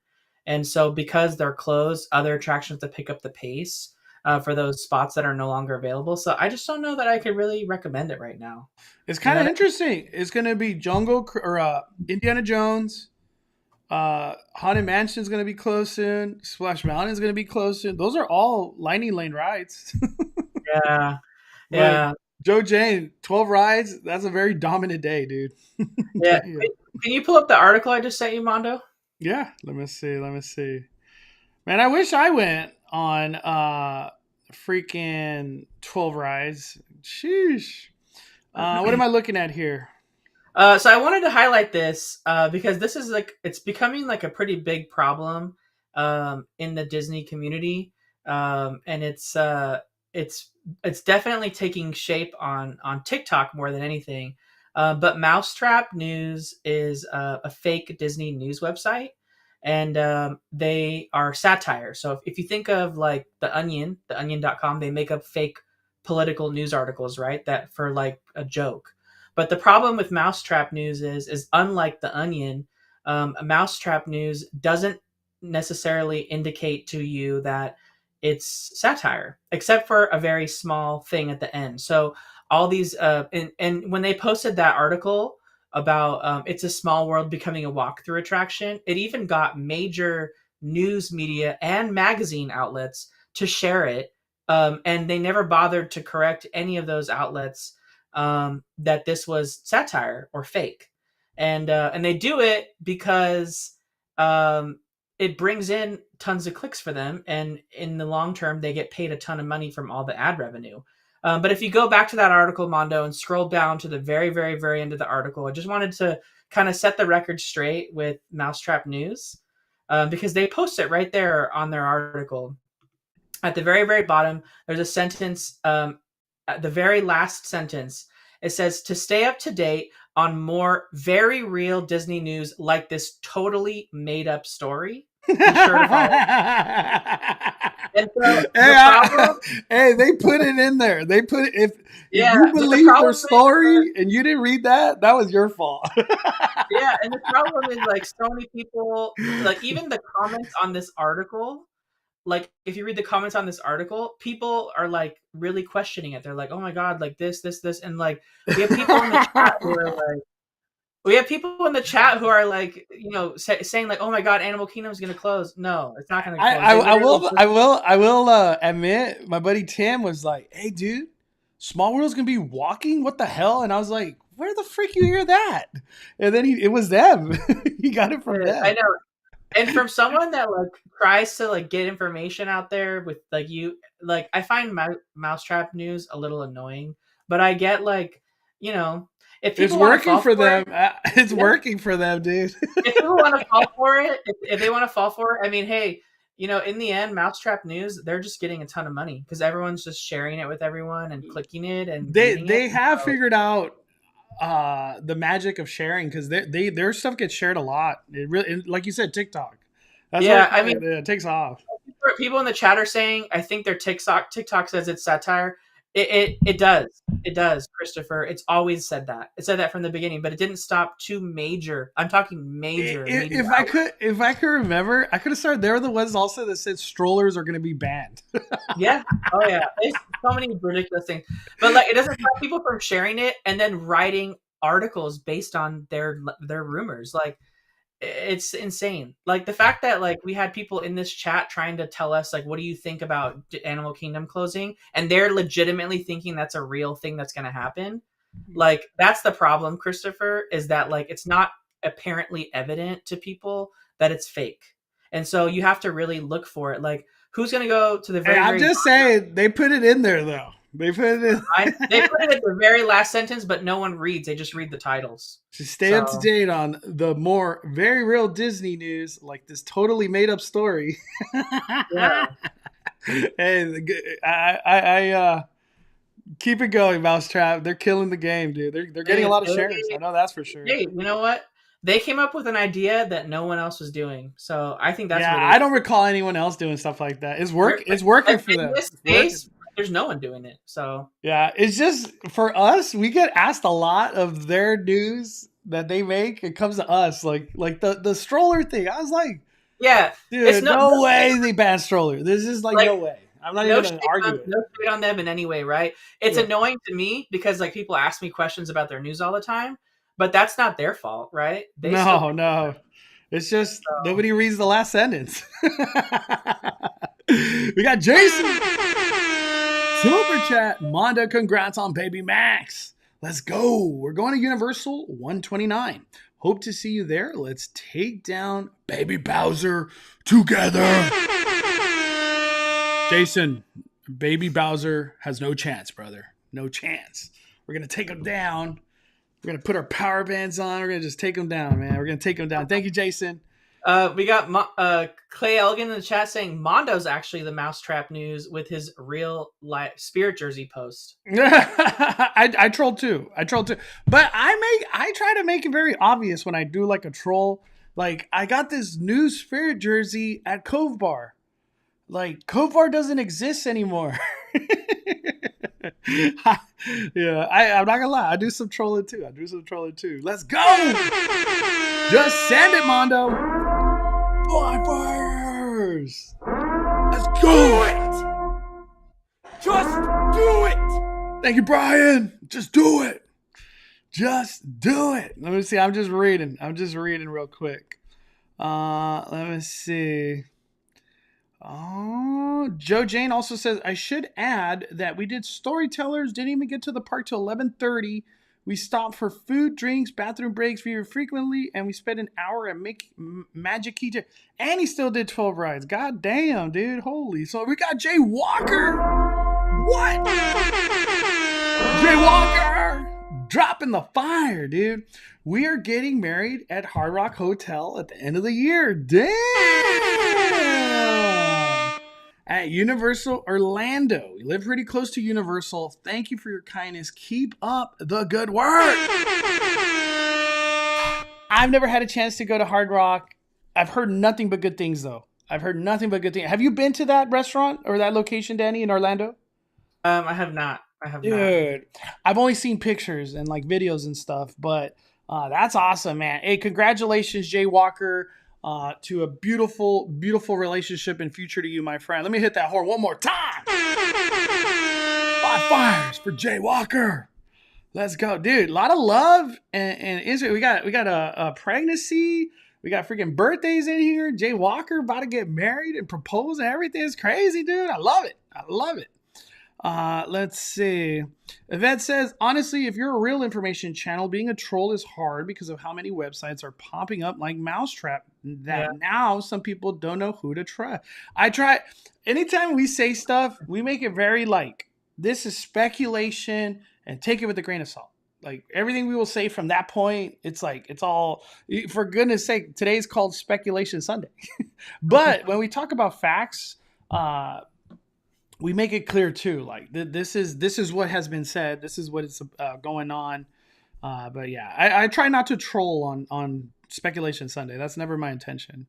And so because they're closed, other attractions to pick up the pace for those spots that are no longer available. So I just don't know that I could really recommend it right now. It's You kind know of what interesting. It's going to be Jungle or Indiana Jones. Haunted Mansion is going to be closed soon. Splash Mountain is going to be closed soon. Those are all Lightning Lane rides. Yeah. But Yeah. Joe Jane, 12 rides. That's a very dominant day, dude. Yeah. Damn. Can you pull up the article I just sent you, Mondo? Yeah. Let me see. Let me see. Man, I wish I went on freaking 12 rides. Sheesh. What am I looking at here? So I wanted to highlight this because this is like it's becoming like a pretty big problem in the Disney community, and it's it's definitely taking shape on TikTok more than anything. But Mousetrap News is a fake Disney news website, and they are satire. So if you think of like the Onion, theonion.com, they make up fake political news articles, right? That for like a joke. But the problem with Mousetrap News is unlike the Onion, Mousetrap News doesn't necessarily indicate to you that it's satire, except for a very small thing at the end. So all these, and when they posted that article about It's a Small World becoming a walkthrough attraction, it even got major news media and magazine outlets to share it. And they never bothered to correct any of those outlets that this was satire or fake, and they do it because um, it brings in tons of clicks for them, and in the long term, they get paid a ton of money from all the ad revenue. But if you go back to that article, Mondo, and scroll down to the very, very, very end of the article, I just wanted to kind of set the record straight with Mousetrap News because they post it right there on their article. At the very, very bottom, there's a sentence. At the very last sentence, it says to stay up to date on more very real Disney news like this totally made up story. Be sure to follow. And so the problem, Hey, they put it in there. They put it, if yeah, you but the believe their problem is, story and you didn't read that, that was your fault. yeah, and the problem is like so many people, like even the comments on this article, like if you read the comments on this article, people are like really questioning it. They're like, "Oh my god, like this," and like we have people in the chat who are like, we have people in the chat who are like, saying like, "Oh my god, Animal Kingdom is going to close." No, it's not going to close. They literally just, I will admit, my buddy Tim was like, "Hey, dude, Small World's gonna be walking. What the hell?" And I was like, "Where the freak you hear that?" And then it was them. He got it from I them. know. And from someone that like tries to like get information out there with like you, like I find Mousetrap News a little annoying, but I get like, you know, if It's people want to working fall for for it, them. It's yeah, working for them, dude. if people want to fall for it, if they want to fall for it, I mean, hey, in the end, Mousetrap News, they're just getting a ton of money because everyone's just sharing it with everyone and clicking it and They reading it. they have So, figured out the magic of sharing because their stuff gets shared a lot. It really, like you said, TikTok. That's where yeah, I mean, it takes off. people in the chat are saying, I think their TikTok says it's satire. It does. It does, Christopher. It's always said that. It said that from the beginning, but it didn't stop two major. I'm talking major media If I outlets. could, if I could remember, I could have started. They're the ones also that said strollers are going to be banned. Yeah. Oh yeah. There's so many ridiculous things, but like it doesn't stop people from sharing it and then writing articles based on their rumors. Like it's insane. Like the fact that like we had people in this chat trying to tell us like, what do you think about Animal Kingdom closing, and they're legitimately thinking that's a real thing that's going to happen. Like that's the problem, Christopher, is that like it's not apparently evident to people that it's fake, and so you have to really look for it. Like who's going to go to the Hey, very I'm very just saying they put it in there though. They put it in. they put it at the very last sentence, but no one reads. They just read the titles. To stay up to So date on the more very real Disney news, like this totally made up story. yeah. And I keep it going, Mousetrap. They're killing the game, dude. They're getting a lot of shares. I know that's for sure. Hey, you know what? They came up with an idea that no one else was doing. So I think that's Yeah, where I don't recall anyone else doing stuff like that. It's working for in them. this space, there's no one doing it. So Yeah, it's just for us. We get asked a lot of their news that they make. It comes to us like the stroller thing. I was like, yeah, it's dude, no way they ban stroller. This is like no way. I'm not even gonna argue it. no shade on them in any way, right? It's annoying to me because like people ask me questions about their news all the time, but that's not their fault, right? No. It's just nobody reads the last sentence. We got Jason. Super chat. Monda, congrats on Baby Max. Let's go. We're going to Universal 129. Hope to see you there. Let's take down Baby Bowser together. Jason, Baby Bowser has no chance, brother. No chance. We're going to take him down. We're going to put our power bands on. We're going to just take him down, man. We're going to take him down. Thank you, Jason. We got Clay Elgin in the chat saying Mondo's actually the Mousetrap News with his real life Spirit jersey post. I troll too. But I try to make it very obvious when I do like a troll. Like I got this new Spirit jersey at Cove Bar. Like Cove Bar doesn't exist anymore. Yeah, I'm not gonna lie. I do some trolling too. Let's go. Just send it, Mondo. Bonfires. Let's go. Just do it. Thank you, Brian. Just do it. Let me see. I'm just reading real quick. Let me see. Oh, Joe Jane also says, I should add that we did storytellers, didn't even get to the park till 11:30. We stopped for food, drinks, bathroom breaks very frequently, and we spent an hour at Magic Key. And he still did 12 rides. God damn, dude. Holy. So we got Jay Walker. What? Jay Walker dropping the fire, dude. We are getting married at Hard Rock Hotel at the end of the year. Damn. At Universal Orlando. We live pretty close to Universal. Thank you for your kindness. Keep up the good work. I've never had a chance to go to Hard Rock. I've heard nothing but good things, though. Have you been to that restaurant or that location, Danny, in Orlando? I have not. Dude, I've only seen pictures and like videos and stuff, but that's awesome, man. Hey, congratulations, Jay Walker. To a beautiful, beautiful relationship and future to you, my friend. Let me hit that horn one more time. 5 fires for Jay Walker. Let's go, dude. A lot of love and Israel. We got a pregnancy. We got freaking birthdays in here. Jay Walker about to get married and propose and everything. Is crazy, dude. I love it. Let's see. Yvette says, honestly, if you're a real information channel, being a troll is hard because of how many websites are popping up like Mousetrap that now some people don't know who to trust. I try. Anytime we say stuff, we make it very like, this is speculation and take it with a grain of salt. like everything we will say from that point, it's like it's all, for goodness sake, today's called Speculation Sunday. But when we talk about facts, uh, we make it clear too. Like this is what has been said. This is what is going on. But yeah, I try not to troll on Speculation Sunday. That's never my intention.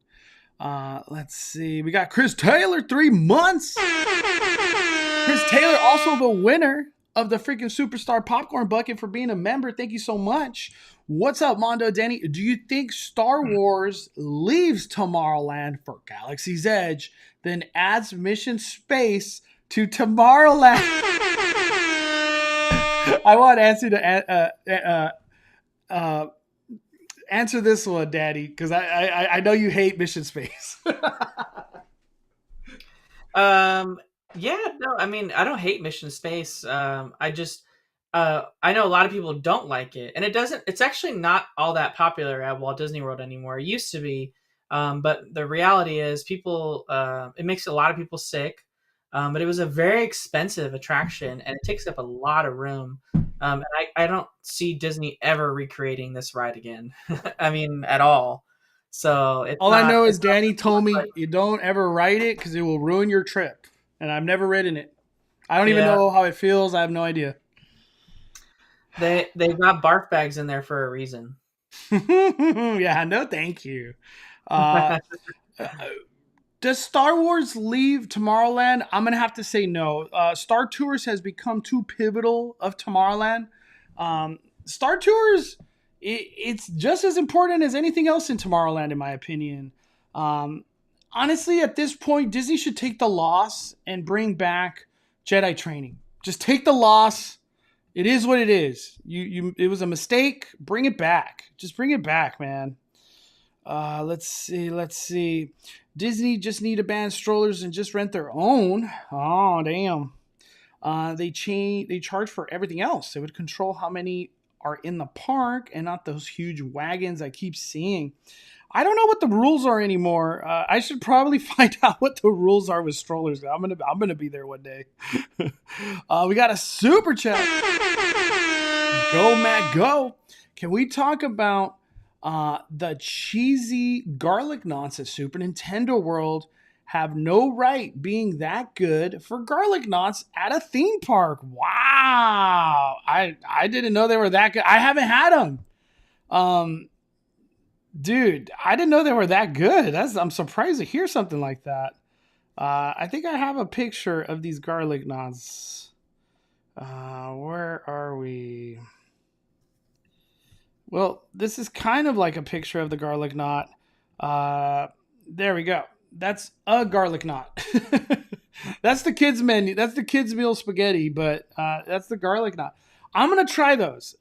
Let's see. We got Chris Taylor, 3 months. Chris Taylor, also the winner of the freaking Superstar Popcorn Bucket for being a member. Thank you so much. What's up, Mondo Danny? Do you think Star Wars leaves Tomorrowland for Galaxy's Edge, then adds Mission Space to Tomorrowland? I want Answer to answer this one, Daddy, because I know you hate Mission Space. Yeah, no, I mean, I don't hate Mission Space. I just, I know a lot of people don't like it, and it's actually not all that popular at Walt Disney World anymore. It used to be, but the reality is, it makes a lot of people sick. But it was a very expensive attraction, and it takes up a lot of room. And I don't see Disney ever recreating this ride again. I mean, at all. So all I know is Danny told me you don't ever ride it because it will ruin your trip, and I've never ridden it. I don't even know how it feels. I have no idea. They've got barf bags in there for a reason. Yeah, no, thank you. Does Star Wars leave Tomorrowland? I'm gonna have to say no. Star Tours has become too pivotal of Tomorrowland. Star Tours, it's just as important as anything else in Tomorrowland, in my opinion. Honestly, at this point, Disney should take the loss and bring back Jedi training. Just take the loss. It is what it is. It was a mistake. Bring it back. Just bring it back, man. Let's see. Disney just need to ban strollers and just rent their own. Oh, damn. They charge for everything else. They would control how many are in the park and not those huge wagons I keep seeing. I don't know what the rules are anymore. I should probably find out what the rules are with strollers. I'm gonna be there one day. We got a super chat. Go, Matt, go. Can we talk about the cheesy garlic knots at Super Nintendo World have no right being that good for garlic knots at a theme park? Wow. I didn't know they were that good. I haven't had them. Dude, I didn't know they were that good. I'm surprised to hear something like that. I think I have a picture of these garlic knots. Where are we? Well, this is kind of like a picture of the garlic knot. There we go. That's a garlic knot. That's the kids' menu. That's the kids' meal spaghetti, but that's the garlic knot. I'm going to try those.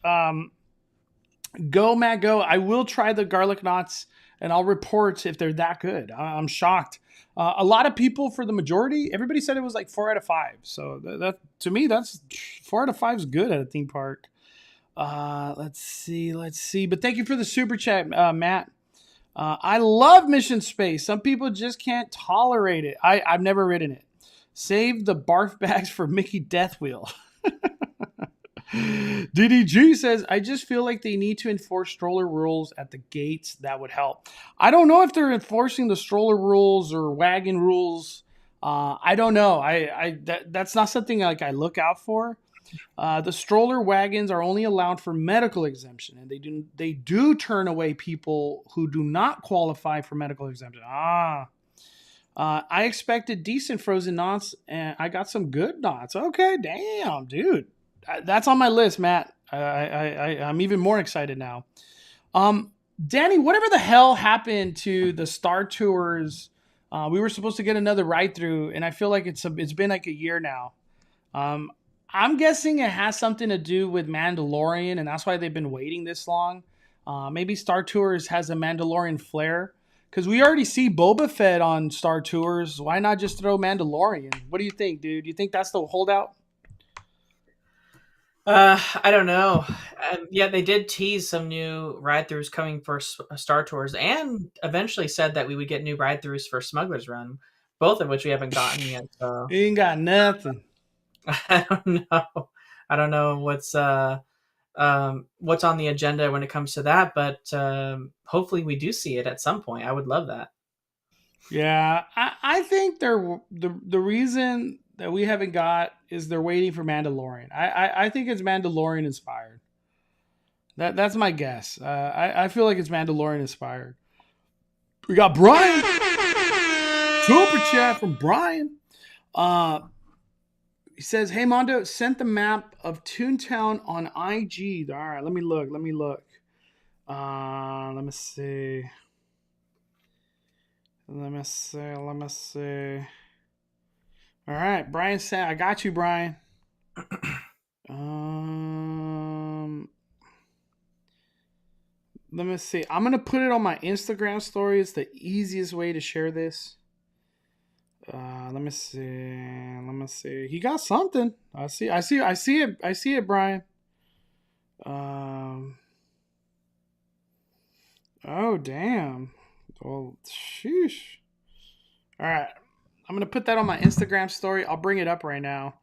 Go, Matt, go. I will try the garlic knots, and I'll report if they're that good. I'm shocked. A lot of people, for the majority, everybody said it was like 4 out of 5. So that to me, that's 4 out of 5 is good at a theme park. Let's see. But thank you for the super chat, Matt. I love Mission Space. Some people just can't tolerate it. I've never ridden it. Save the barf bags for Mickey Death Wheel. DDG says, I just feel like they need to enforce stroller rules at the gates. That would help. I don't know if they're enforcing the stroller rules or wagon rules. I don't know. That's not something like I look out for. The stroller wagons are only allowed for medical exemption, and they do turn away people who do not qualify for medical exemption. I expected decent frozen knots, and I got some good knots. Okay, damn, dude. That's on my list, Matt. I'm even more excited now. Danny, whatever the hell happened to the Star Tours? We were supposed to get another ride through, and I feel like it's been like a year now. I'm guessing it has something to do with Mandalorian, and that's why they've been waiting this long. Maybe Star Tours has a Mandalorian flair, because we already see Boba Fett on Star Tours. Why not just throw Mandalorian? What do you think, dude? Do you think that's the holdout? I don't know. Yeah, they did tease some new ride-throughs coming for Star Tours, and eventually said that we would get new ride-throughs for Smuggler's Run, both of which we haven't gotten yet. So You ain't got nothing. I don't know. I don't know what's what's on the agenda when it comes to that, but hopefully we do see it at some point. I would love that. Yeah, I think the reason that we haven't got is they're waiting for Mandalorian. I think it's Mandalorian inspired. That's my guess. I feel like it's Mandalorian inspired. We got Brian super chat from Brian. Uh, he says, "Hey Mondo, sent the map of Toontown on IG. All right, let me look. Let me look. Let me see. Let me see. Let me see. All right, Brian said, I got you, Brian. Let me see. I'm gonna put it on my Instagram story. It's the easiest way to share this. Let me see. Let me see. He got something. I see. I see. I see it. I see it, Brian. Oh damn. Well, sheesh. All right. I'm gonna put that on my Instagram story. I'll bring it up right now.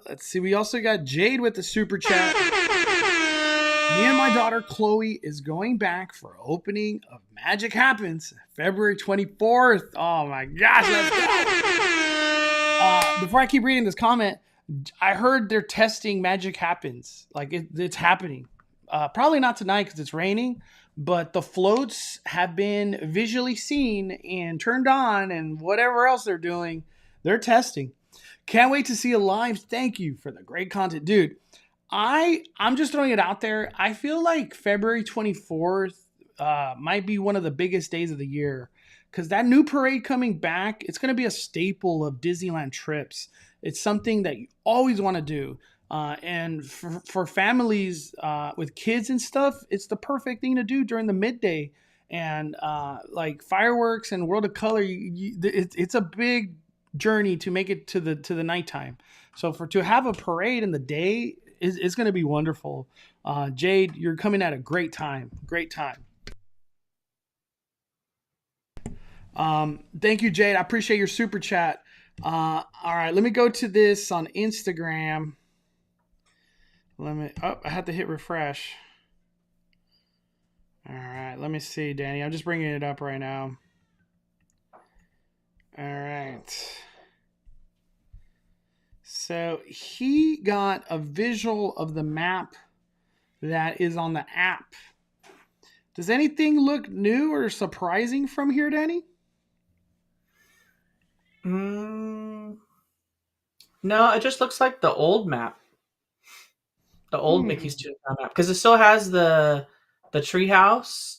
Let's see. We also got Jade with the super chat. Me and my daughter Chloe is going back for opening of Magic Happens February 24th. Oh my gosh, let's go. Before I keep reading this comment, I heard they're testing Magic Happens. Like it's happening. Probably not tonight because it's raining, but the floats have been visually seen and turned on, and whatever else they're doing, they're testing. Can't wait to see it live. Thank you for the great content, dude. I'm just throwing it out there. I feel like February 24th might be one of the biggest days of the year because that new parade coming back, it's going to be a staple of Disneyland trips. It's something that you always want to do. And for families with kids and stuff, it's the perfect thing to do during the midday. And like fireworks and World of Color, it's a big journey to make it to the nighttime. So to have a parade in the day is going to be wonderful. Jade, you're coming at a great time. Great time. Thank you, Jade. I appreciate your super chat. All right, let me go to this on Instagram. I had to hit refresh. All right, let me see, Danny. I'm just bringing it up right now. All right. So he got a visual of the map that is on the app. Does anything look new or surprising from here, Danny? No, it just looks like the old map. The old Mickey's Toontown map. Because it still has the treehouse.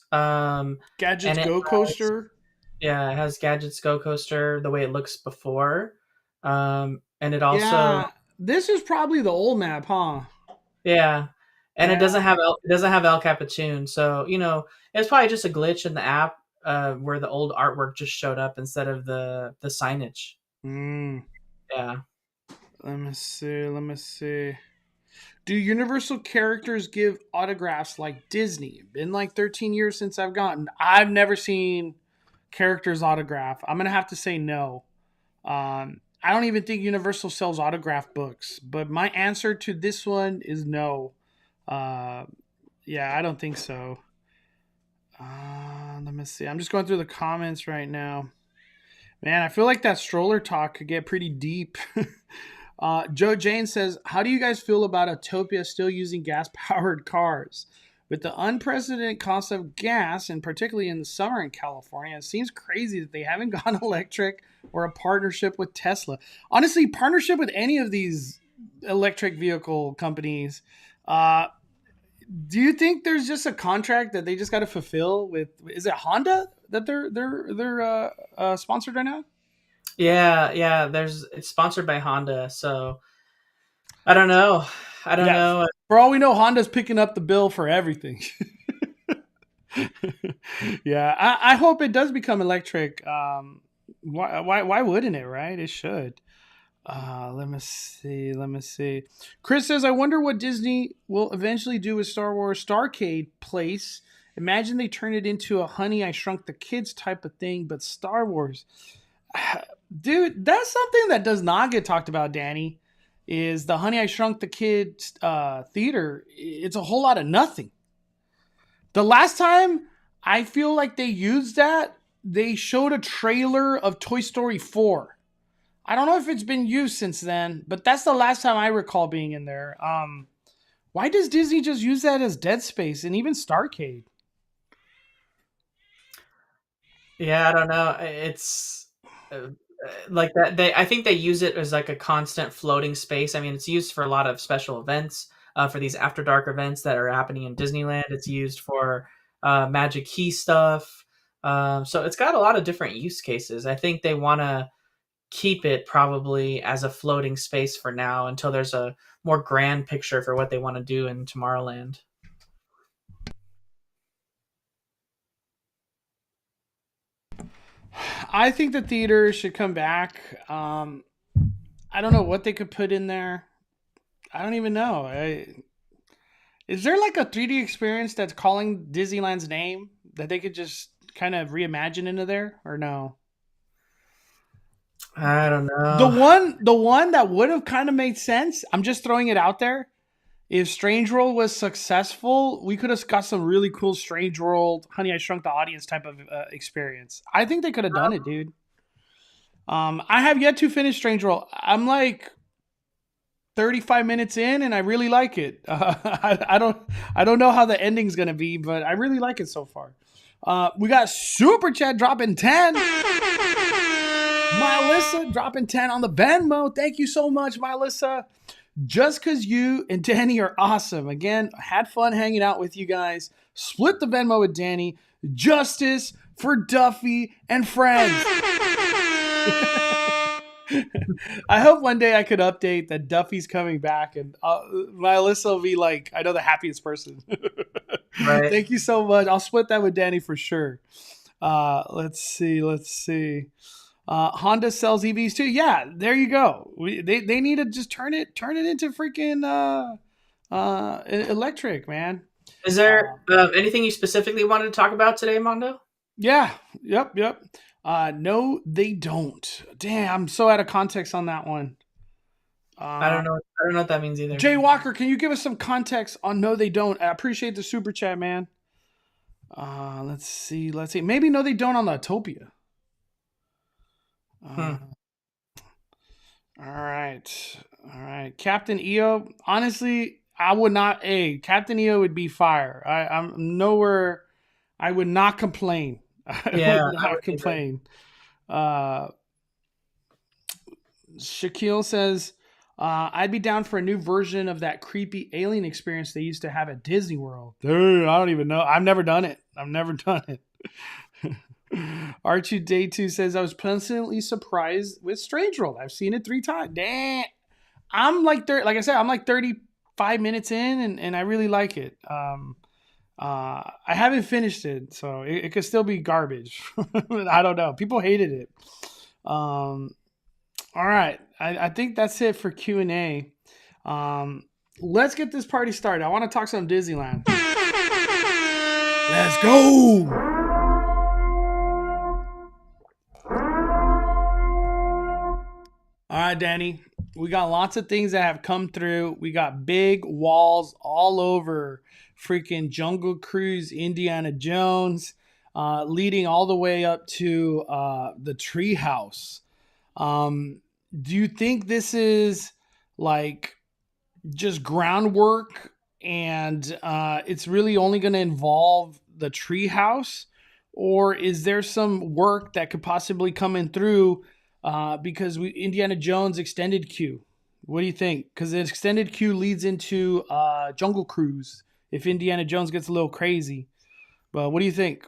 Gadgets Go Coaster. Yeah, it has Gadgets Go Coaster the way it looks before. And it also this is probably the old map, huh? Yeah. And it doesn't have El Capitan, so it's probably just a glitch in the app where the old artwork just showed up instead of the signage. Yeah. Let me see. Do Universal characters give autographs like Disney? Been like 13 years since I've gotten. I've never seen characters autograph. I'm gonna have to say no. I don't even think Universal sells autograph books, but my answer to this one is no. Yeah, I don't think so. Let me see. I'm just going through the comments right now. Man, I feel like that stroller talk could get pretty deep. Joe Jane says, how do you guys feel about Autopia still using gas-powered cars? With the unprecedented cost of gas, and particularly in the summer in California, it seems crazy that they haven't gone electric or a partnership with Tesla. Honestly, partnership with any of these electric vehicle companies. Do you think there's just a contract that they just got to fulfill with? Is it Honda that they're sponsored right now? Yeah. It's sponsored by Honda, so I don't know. I don't know. For all we know, Honda's picking up the bill for everything. Yeah, I hope it does become electric. Why wouldn't it, right? It should. Let me see. Chris says, I wonder what Disney will eventually do with Star Wars Starcade Place. Imagine they turn it into a Honey, I Shrunk the Kids type of thing, but Star Wars. Dude, that's something that does not get talked about, Danny. is the Honey I Shrunk the Kids theater. It's a whole lot of nothing. The last time I feel like they used that, they showed a trailer of Toy Story 4. I don't know if it's been used since then, but that's the last time I recall being in there. Why does Disney just use that as Dead Space and even Starcade? Yeah, I don't know. It's like that. I think they use it as like a constant floating space. I mean, it's used for a lot of special events, for these after dark events that are happening in Disneyland. It's used for Magic Key stuff. So it's got a lot of different use cases. I think they want to keep it probably as a floating space for now until there's a more grand picture for what they want to do in Tomorrowland. I think the theater should come back. I don't know what they could put in there. I don't even know. Is there like a 3D experience that's calling Disneyland's name that they could just kind of reimagine into there, or no? I don't The know. one that would have kind of made sense. I'm just throwing it out there. If Strange World was successful, we could have got some really cool Strange World, Honey I Shrunk the Audience type of experience. I think they could have done it, dude. I have yet to finish Strange World. I'm like 35 minutes in, and I really like it. I don't know how the ending's gonna be, but I really like it so far. We got Super Chat dropping 10. Melissa dropping 10 on the Venmo. Thank you so much, Melissa. Just because you and Danny are awesome. Again, had fun hanging out with you guys. Split the Venmo with Danny. Justice for Duffy and friends. I hope one day I could update that Duffy's coming back and Melissa will be like, I know, the happiest person. Right. Thank you so much. I'll split that with Danny for sure. Let's see. Honda sells EVs too. Yeah, there you go. They need to just turn it into freaking electric, man. Is there anything you specifically wanted to talk about today, Mondo? Yeah. Yep. No, they don't. Damn, I'm so out of context on that one. I Uh, don't know. I don't know what that means either. Jay Walker, can you give us some context on no, they don't? I appreciate the super chat, man. Let's see. Maybe no, they don't on the Utopia. Hmm. All right. Captain EO. Honestly, I would not. Captain EO would be fire. I'm nowhere. I would not complain. I Yeah, would I not wouldn't either. complain. Uh, Shaquille says, I'd be down for a new version of that creepy alien experience they used to have at Disney World. Dude, I don't even know. I've never done it. Archie Day 2 says, I was pleasantly surprised with Strange World. I've seen it 3 times. Damn. I'm like, like I said, I'm like 35 minutes in, and I really like it. I haven't finished it, so it could still be garbage. I don't know. People hated it. All right. I think that's it for Q&A. Let's get this party started. I want to talk some Disneyland. Let's go. All right, Danny. We got lots of things that have come through. We got big walls all over freaking Jungle Cruise, Indiana Jones, leading all the way up to the treehouse. Do you think this is like just groundwork and it's really only going to involve the treehouse? Or is there some work that could possibly come in through because Indiana Jones extended queue? What do you think? Because the extended queue leads into Jungle Cruise if Indiana Jones gets a little crazy. But what do you think?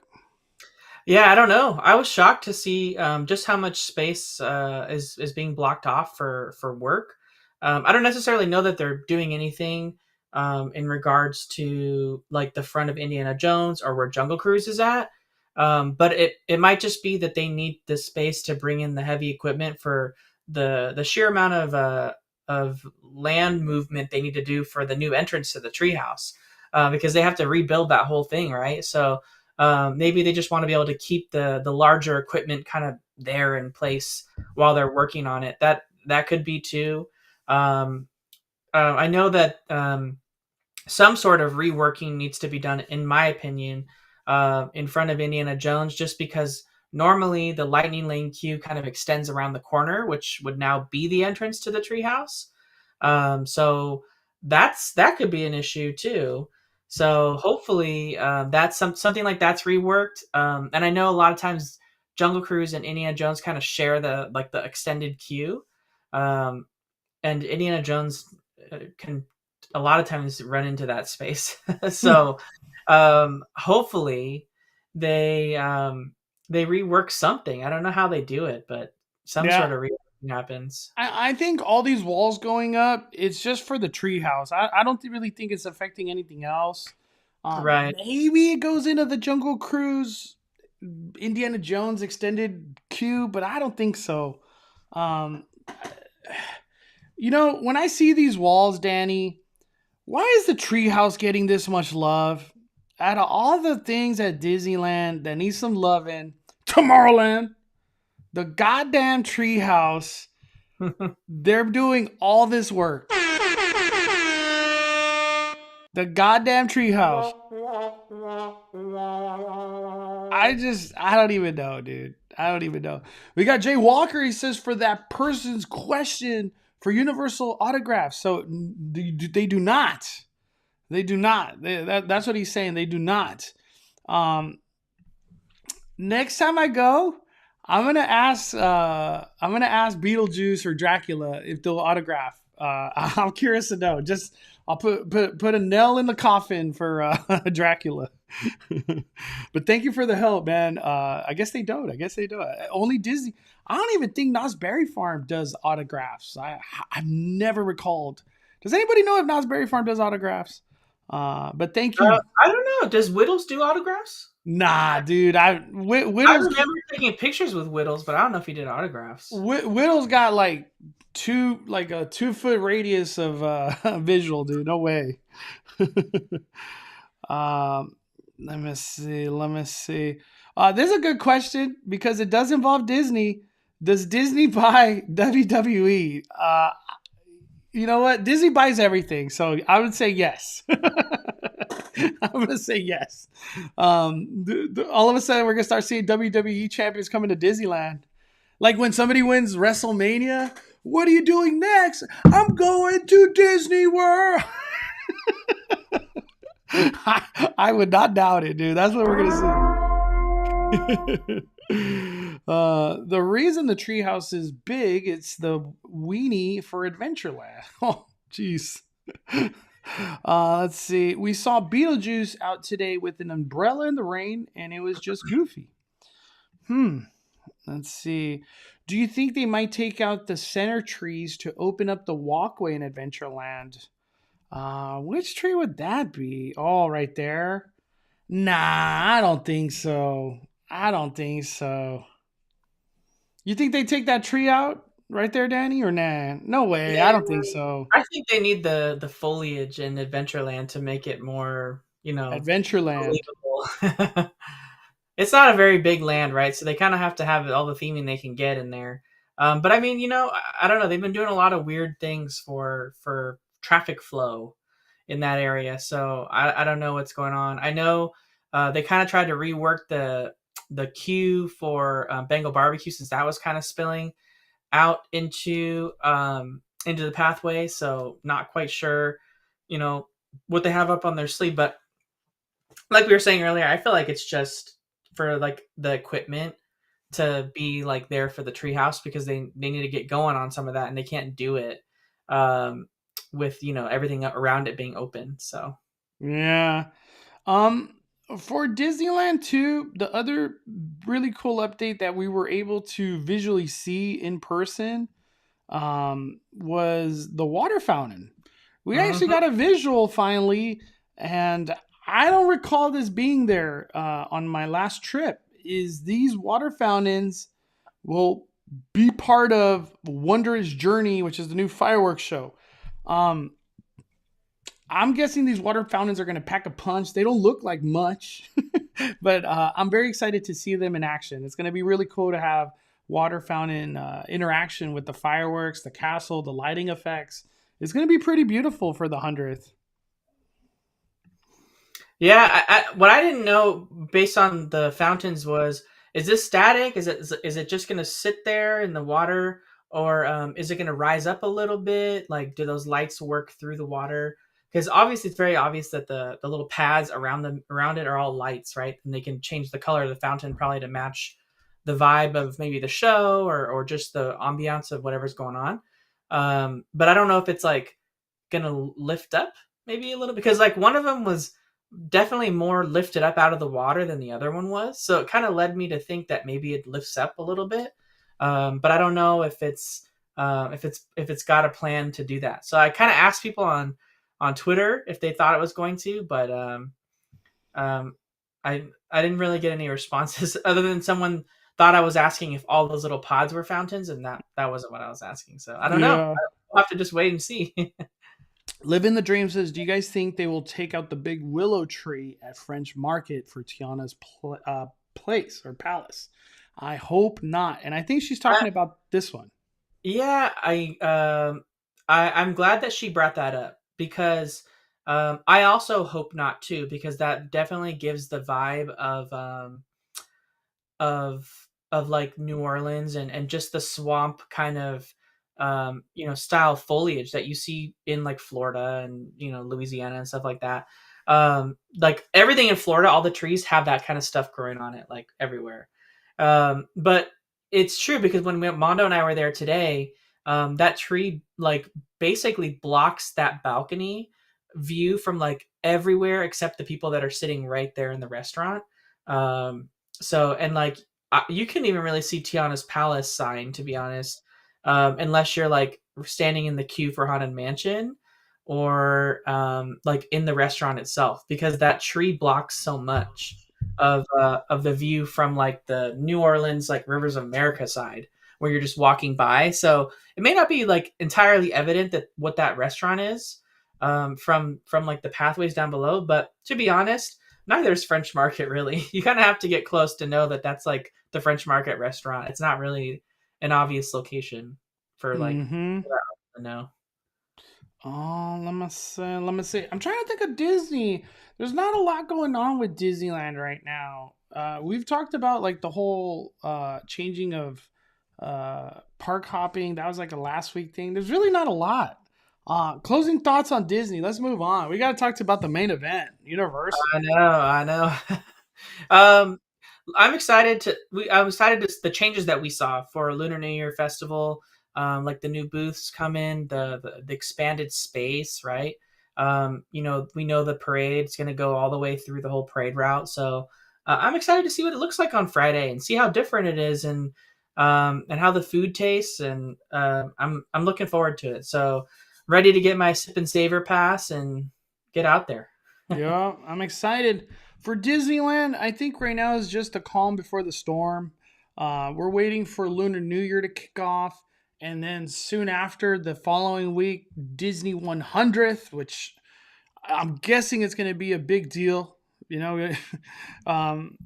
Yeah, I don't know. I was shocked to see just how much space is being blocked off for work. I don't necessarily know that they're doing anything in regards to like the front of Indiana Jones or where Jungle Cruise is at. But it might just be that they need the space to bring in the heavy equipment for the sheer amount of land movement they need to do for the new entrance to the treehouse, because they have to rebuild that whole thing, right? So maybe they just want to be able to keep the larger equipment kind of there in place while they're working on it. That could be too. Um, I know that some sort of reworking needs to be done, in my opinion, in front of Indiana Jones, just because normally the lightning lane queue kind of extends around the corner, which would now be the entrance to the treehouse. So that could be an issue too. So hopefully that's something like that's reworked. And I know a lot of times Jungle Cruise and Indiana Jones kind of share the extended queue. Um, and Indiana Jones can a lot of times run into that space. So hopefully they they rework something. I don't know how they do it, but some Yeah. sort of reworking happens. I think all these walls going up, it's just for the treehouse. I don't really think it's affecting anything else. Right. Maybe it goes into the Jungle Cruise, Indiana Jones extended queue, but I don't think so. Um, when I see these walls, Danny, why is the treehouse getting this much love? Out of all the things at Disneyland that need some loving, Tomorrowland, the goddamn treehouse, they're doing all this work. The goddamn treehouse. I don't even know, dude. I don't even know. We got Jay Walker. He says for that person's question for universal autographs. So they do not. They do not. That's what he's saying. They do not. Um, Next time I go, I'm gonna ask. I'm gonna ask Beetlejuice or Dracula if they'll autograph. I'm curious to know. Just I'll put a nail in the coffin for Dracula. But thank you for the help, man. I guess they don't. I guess they don't. Only Disney. I don't even think Knott's Berry Farm does autographs. I've never recalled. Does anybody know if Knott's Berry Farm does autographs? But thank you. I don't know. Does Whittles do autographs? Nah, dude. I Whittles remember taking pictures with Whittles, but I don't know if he did autographs. Whittles got like a 2 foot radius of visual, dude. No way. um, let me see. Let me see. This is a good question because it does involve Disney. Does Disney buy WWE? You know what? Disney buys everything, so I would say yes. I'm gonna say yes. All of a sudden, we're gonna start seeing WWE champions coming to Disneyland. Like when somebody wins WrestleMania, what are you doing next? I'm going to Disney World. I would not doubt it, dude. That's what we're gonna see. The reason the treehouse is big, it's the weenie for Adventureland. Oh, jeez. Let's see. We saw Beetlejuice out today with an umbrella in the rain, and it was just goofy. Let's see. Do you think they might take out the center trees to open up the walkway in Adventureland? Which tree would that be? Oh, right there. Nah, I don't think so. I don't think so. You think they take that tree out right there, Danny, or nah? No way. I Yeah, don't think so. I think they need the foliage in Adventureland to make it more, Adventureland. believable. It's not a very big land, right? So they kind of have to have all the theming they can get in there. But I mean, I don't know. They've been doing a lot of weird things for traffic flow in that area. So I don't know what's going on. I know they kind of tried to rework the queue for Bengal barbecue, since that was kind of spilling out into the pathway. So not quite sure, you know, what they have up on their sleeve. But like we were saying earlier, I feel like it's just for like the equipment to be like there for the treehouse, because they need to get going on some of that, and they can't do it with everything around it being open. So Yeah. Um, for Disneyland 2, the other really cool update that we were able to visually see in person was the water fountain. We actually mhm. got a visual finally, and I don't recall this being there on my last trip. Is these water fountains will be part of Wondrous Journey, which is the new fireworks show. Um, I'm guessing these water fountains are going to pack a punch. They don't look like much, but I'm very excited to see them in action. It's going to be really cool to have water fountain interaction with the fireworks, the castle, the lighting effects. It's going to be pretty beautiful for the 100th. Yeah, what I didn't know based on the fountains was, is this static? Is it just going to sit there in the water, or is it going to rise up a little bit? Like, do those lights work through the water? Because obviously, it's very obvious that the little pads around it are all lights, right? And they can change the color of the fountain probably to match the vibe of maybe the show, or just the ambiance of whatever's going on. But I don't know if it's like gonna lift up maybe a little, because like one of them was definitely more lifted up out of the water than the other one was. So it kind of led me to think that maybe it lifts up a little bit. But I don't know if it's got a plan to do that. So I kind of asked people on Twitter if they thought it was going to, but um, I didn't really get any responses other than someone thought I was asking if all those little pods were fountains, and that wasn't what I was asking. So I don't know. Yeah. I'll have to just wait and see. Live in the Dream says, do you guys think they will take out the big willow tree at French Market for Tiana's place or palace? I hope not. And I think she's talking about this one. Yeah, I'm glad that she brought that up, because I also hope not too, because that definitely gives the vibe of like New Orleans, and just the swamp kind of style foliage that you see in like Florida and Louisiana and stuff like that. Like everything in Florida, all the trees have that kind of stuff growing on it, like everywhere. But it's true, because when Mondo and I were there today, that tree like basically blocks that balcony view from like everywhere except the people that are sitting right there in the restaurant. So, and like you couldn't even really see Tiana's Palace sign, to be honest, unless you're like standing in the queue for Haunted Mansion, or like in the restaurant itself, because that tree blocks so much of the view from like the New Orleans, like Rivers of America side, where you're just walking by. So it may not be like entirely evident that what that restaurant is from like the pathways down below. But to be honest, neither is French Market really. You kind of have to get close to know that that's like the French Market restaurant. It's not really an obvious location for like Mm-hmm. to know. Oh, let me see. I'm trying to think of Disney. There's not a lot going on with Disneyland right now. We've talked about like the whole changing of park hopping. That was like a last week thing. There's really not a lot. Closing thoughts on Disney. Let's move on. We got to talk about the main event, Universal. I know. um, I'm excited to the changes that we saw for Lunar New Year Festival. Like the new booths come in, the expanded space, right? We know the parade's going to go all the way through the whole parade route. So I'm excited to see what it looks like on Friday and see how different it is, and how the food tastes. And I'm looking forward to it. So ready to get my sip and savor pass and get out there. Yeah, I'm excited for Disneyland. I think right now is just a calm before the storm. We're waiting for Lunar New Year to kick off, and then soon after, the following week, Disney 100th, which I'm guessing it's going to be a big deal. But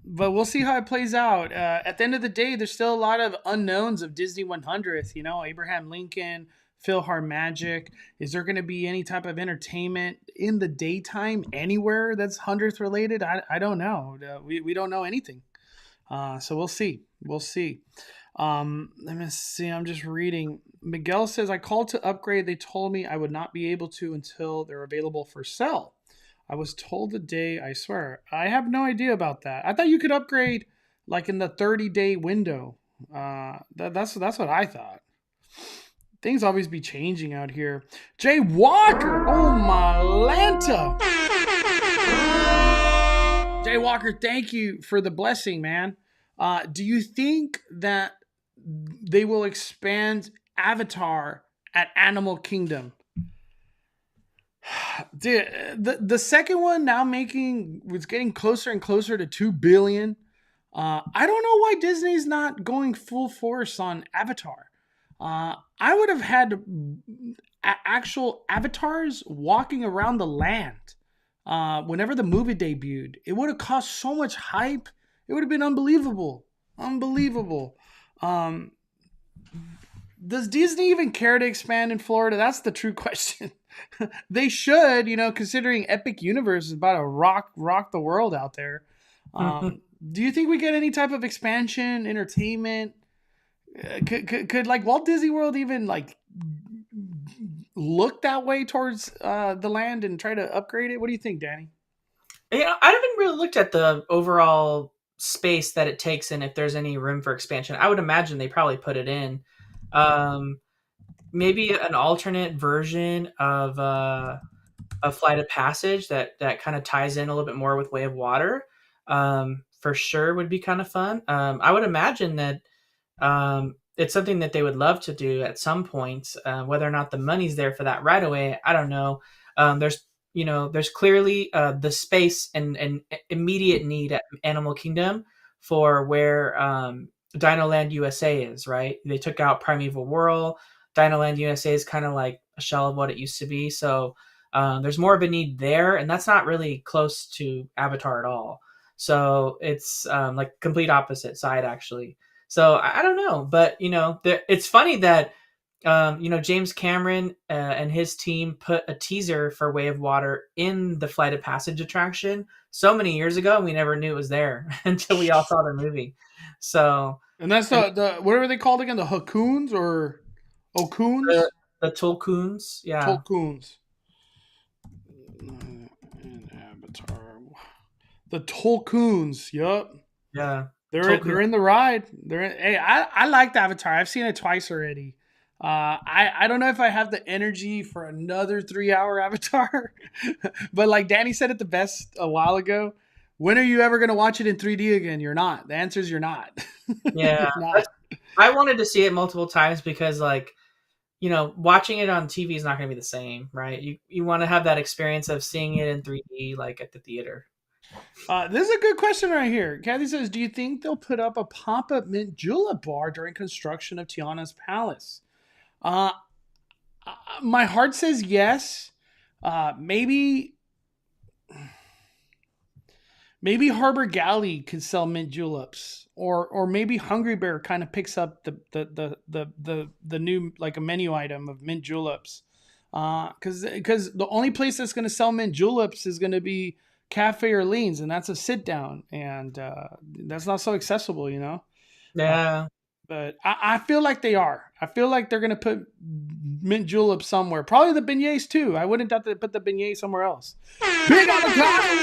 we'll see how it plays out. At the end of the day, there's still a lot of unknowns of Disney 100th. Abraham Lincoln, Philhar Magic. Is there going to be any type of entertainment in the daytime anywhere that's 100th related? I don't know. We don't know anything. So we'll see. We'll see. Let me see. I'm just reading. Miguel says, I called to upgrade. They told me I would not be able to until they're available for sale. I was told the day, I swear. I have no idea about that. I thought you could upgrade like in the 30-day window. That's what I thought. Things always be changing out here. Jay Walker! Oh my Lanta! Jay Walker, thank you for the blessing, man. Do you think that they will expand Avatar at Animal Kingdom? The second one now was getting closer and closer to 2 billion. I don't know why Disney's not going full force on Avatar. I would have had actual avatars walking around the land whenever the movie debuted. It would have caused so much hype. It would have been unbelievable. Unbelievable. Um, does Disney even care to expand in Florida? That's the true question. They should, considering Epic Universe is about to rock the world out there. Do you think we get any type of expansion, entertainment? Could like Walt Disney World even like look that way towards the land and try to upgrade it? What do you think, Danny? I haven't really looked at the overall space that it takes and if there's any room for expansion. I would imagine they probably put it in. Um, Maybe an alternate version of a Flight of Passage that kind of ties in a little bit more with Way of Water. For sure would be kind of fun. I would imagine that it's something that they would love to do at some point. Whether or not the money's there for that right away, I don't know. There's clearly the space and immediate need at Animal Kingdom for where Dinoland USA is. Right, they took out Primeval Whirl. Dinoland USA is kind of like a shell of what it used to be. So there's more of a need there, and that's not really close to Avatar at all. So it's like complete opposite side actually. So I don't know, but it's funny that James Cameron and his team put a teaser for Way of Water in the Flight of Passage attraction so many years ago, and we never knew it was there until we all saw the movie. So, And that's the what are they called again? The Hakoons or the, Okuns? the Tulkuns, yeah, Tolkoons. And Avatar. The Tolkoons. Yup. yeah, They're Tulkun. in the ride. Hey, I liked Avatar. I've seen it twice already. I don't know if I have the energy for another 3 hour Avatar, but like Danny said it the best a while ago. When are you ever gonna watch it in 3D again? You're not. The answer is you're not. Yeah, You're not. I wanted to see it multiple times because like watching it on TV is not going to be the same, right? You want to have that experience of seeing it in 3D, like at the theater. This is a good question right here. Kathy says, "Do you think they'll put up a pop-up mint julep bar during construction of Tiana's palace?" Uh, my heart says yes. Maybe Harbor Galley could sell mint juleps, or maybe Hungry Bear kind of picks up the new like a menu item of mint juleps. Because the only place that's going to sell mint juleps is going to be Cafe Orleans, and that's a sit down, and that's not so accessible. Uh, Yeah. but I feel like they are. I feel like they're going to put mint juleps somewhere. Probably the beignets too. I wouldn't doubt to put the beignets somewhere else. Big avocado.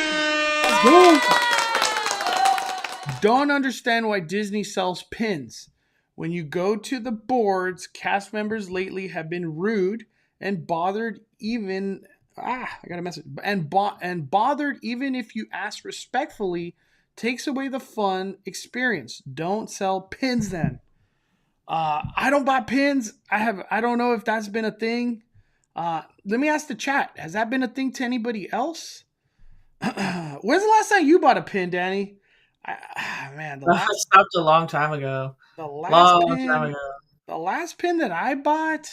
Let's go. Don't understand why Disney sells pins. When you go to the boards, cast members lately have been rude and bothered even I got a message. And bothered even if you ask respectfully takes away the fun experience. Don't sell pins then. I don't buy pins. I don't know if that's been a thing. Let me ask the chat. Has that been a thing to anybody else? When's the last time you bought a pin, Danny? Man, the I last stopped a long time ago. the last Long time pin ago. the last pin that I bought.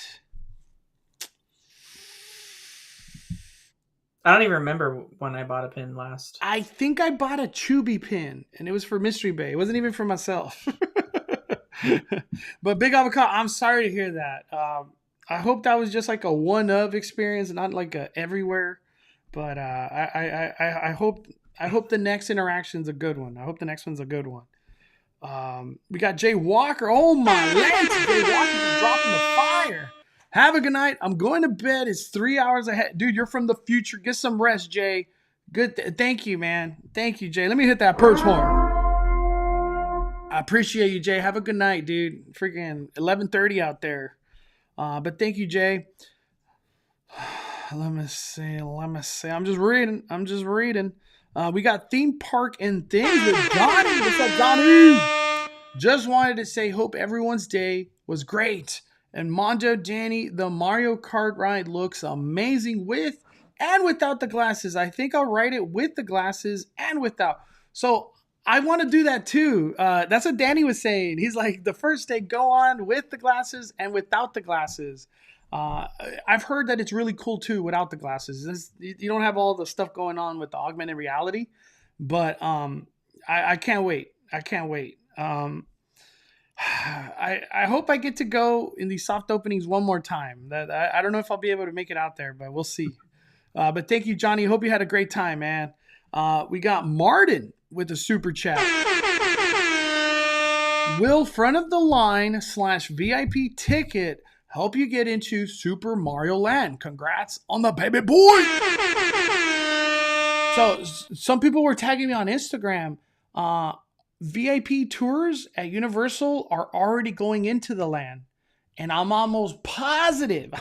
I don't even remember when I bought a pin last. I think I bought a Chubby pin, and it was for Mystery Bay. It wasn't even for myself. But Big Avocado, I'm sorry to hear that. I hope that was just like a one-of experience, not like a everywhere. But I hope the next interaction's a good one. I hope the next one's a good one. We got Jay Walker. Oh my Lance, Jay Walker just dropping the fire. Have a good night. I'm going to bed. It's 3 hours ahead. Dude, you're from the future. Get some rest, Jay. Good. Thank you, man. Thank you, Jay. Let me hit that perch horn. I appreciate you, Jay. Have a good night, dude. Freaking 11:30 out there. But thank you, Jay. Let me see. I'm just reading. We got theme park and things with Johnny. What's up, Johnny? Just wanted to say, hope everyone's day was great. And Mondo, Danny, the Mario Kart ride looks amazing with and without the glasses. I think I'll ride it with the glasses and without. So I want to do that too. That's what Danny was saying. He's like, the first day, go on with the glasses and without the glasses. I've heard that it's really cool too without the glasses. You don't have all the stuff going on with the augmented reality, but I can't wait. I can't wait. I hope I get to go in these soft openings one more time. That I don't know if I'll be able to make it out there, but we'll see. But thank you, Johnny. Hope you had a great time, man. We got Martin with a super chat. Will front of the line / VIP ticket help you get into Super Mario Land? Congrats on the baby boy. So some people were tagging me on Instagram. VIP tours at Universal are already going into the land. And I'm almost positive,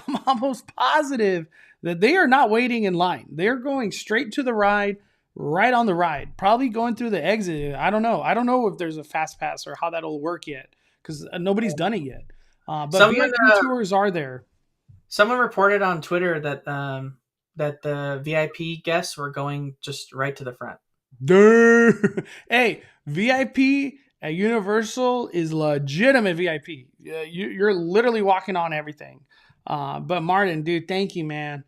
that they are not waiting in line. They're going straight to the ride, right on the ride, probably going through the exit. I don't know. I don't know if there's a fast pass or how that'll work yet because nobody's done it yet. But Someone VIP tours are there. someone reported on Twitter that that the VIP guests were going just right to the front. Hey, VIP at Universal is legitimate VIP. You're literally walking on everything. But Martin, dude, thank you, man.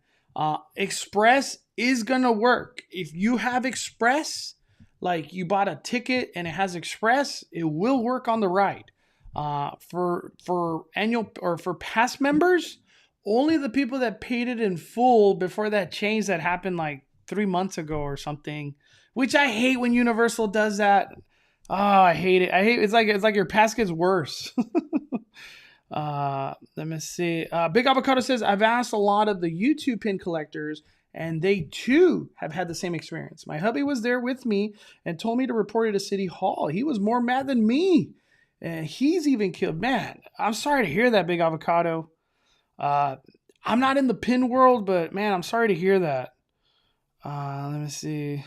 Express is gonna work. If you have Express, like you bought a ticket and it has Express, it will work on the ride. For annual or for past members, only the people that paid it in full before that change that happened like 3 months ago or something. Which I hate when Universal does that. Oh, I hate it. I hate it's like your pass gets worse. Let me see. Big Avocado says I've asked a lot of the YouTube pin collectors, and they too have had the same experience. My hubby was there with me and told me to report it to City Hall. He was more mad than me, and he's even killed. Man, I'm sorry to hear that, Big Avocado. I'm not in the pin world, but man, I'm sorry to hear that. Let me see.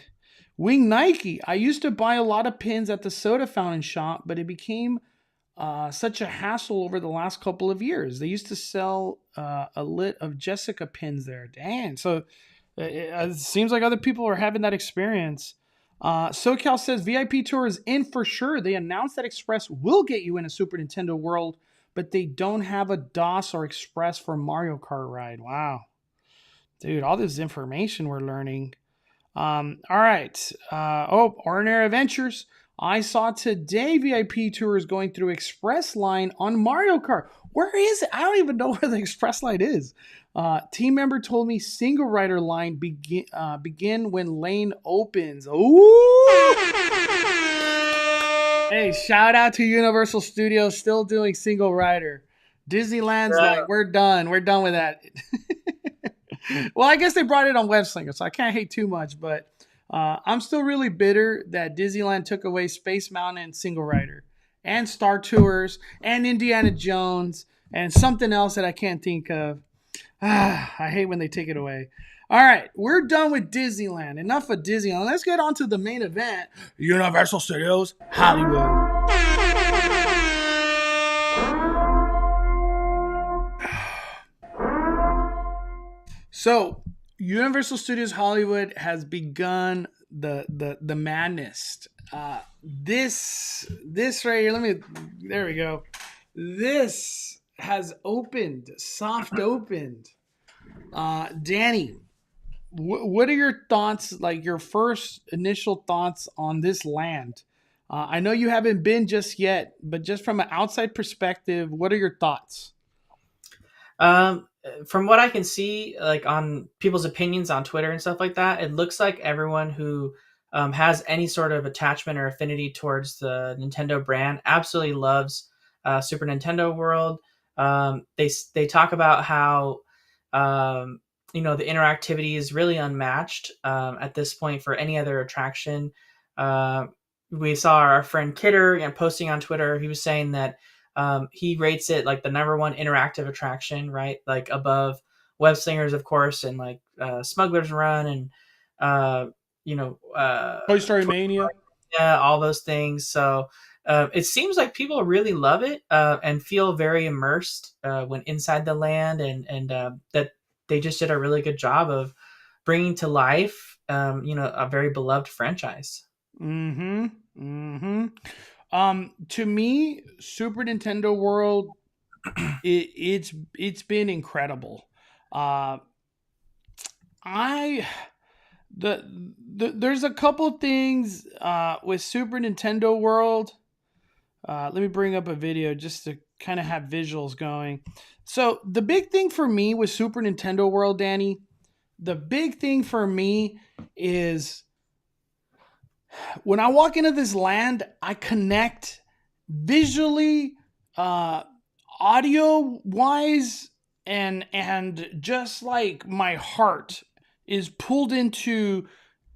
Wing Nike. I used to buy a lot of pins at the soda fountain shop, but it became such a hassle over the last couple of years. They used to sell a lit of Jessica pins there. Dang. So it seems like other people are having that experience. SoCal says VIP Tour is in for sure. They announced that Express will get you in a Super Nintendo World, but they don't have a DOS or Express for Mario Kart ride. Wow. Dude, all this information we're learning. All right. Ordinary Adventures. I saw today VIP tours going through Express Line on Mario Kart. Where is it? I don't even know where the Express Line is. Team member told me single rider line begin when lane opens. Ooh! Hey, shout out to Universal Studios still doing single rider. Disneyland's like, we're done. We're done with that. Well, I guess they brought it on Web Slinger, so I can't hate too much. But I'm still really bitter that Disneyland took away Space Mountain and Single Rider, and Star Tours, and Indiana Jones, and something else that I can't think of. I hate when they take it away. All right, we're done with Disneyland. Enough of Disneyland. Let's get on to the main event, Universal Studios Hollywood. So, Universal Studios Hollywood has begun the madness. This right here. There we go. This has opened, soft opened. Danny, what are your thoughts? Like your first initial thoughts on this land? I know you haven't been just yet, but just from an outside perspective, what are your thoughts? From what I can see, like on people's opinions on Twitter and stuff like that, it looks like everyone who has any sort of attachment or affinity towards the Nintendo brand absolutely loves Super Nintendo World. They talk about how the interactivity is really unmatched at this point for any other attraction. We saw our friend Kidder posting on Twitter. He was saying that he rates it like the number one interactive attraction, right? Like above Web Slingers, of course, and like Smuggler's Run and Toy Story Mania. Yeah, all those things. So it seems like people really love it and feel very immersed when inside the land, and that they just did a really good job of bringing to life, a very beloved franchise. Mm-hmm. Mm-hmm. To me, Super Nintendo World, it's been incredible. There's a couple things with Super Nintendo World. Let me bring up a video just to kind of have visuals going. So the big thing for me with Super Nintendo World, Danny, the big thing for me is when I walk into this land, I connect visually, audio wise, and just like my heart is pulled into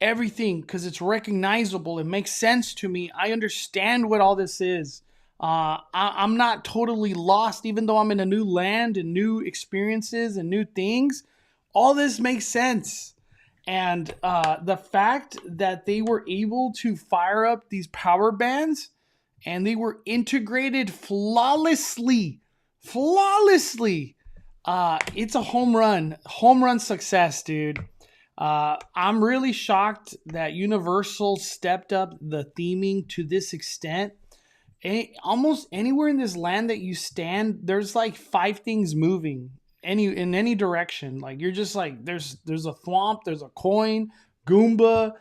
everything because it's recognizable. It makes sense to me. I understand what all this is. I'm not totally lost, even though I'm in a new land and new experiences and new things. All this makes sense. And the fact that they were able to fire up these power bands and they were integrated flawlessly, it's a home run success, dude. I'm really shocked that Universal stepped up the theming to this extent. Almost anywhere in this land that you stand, there's like 5 things moving in any direction. Like you're just like there's a thwomp, there's a coin, Goomba,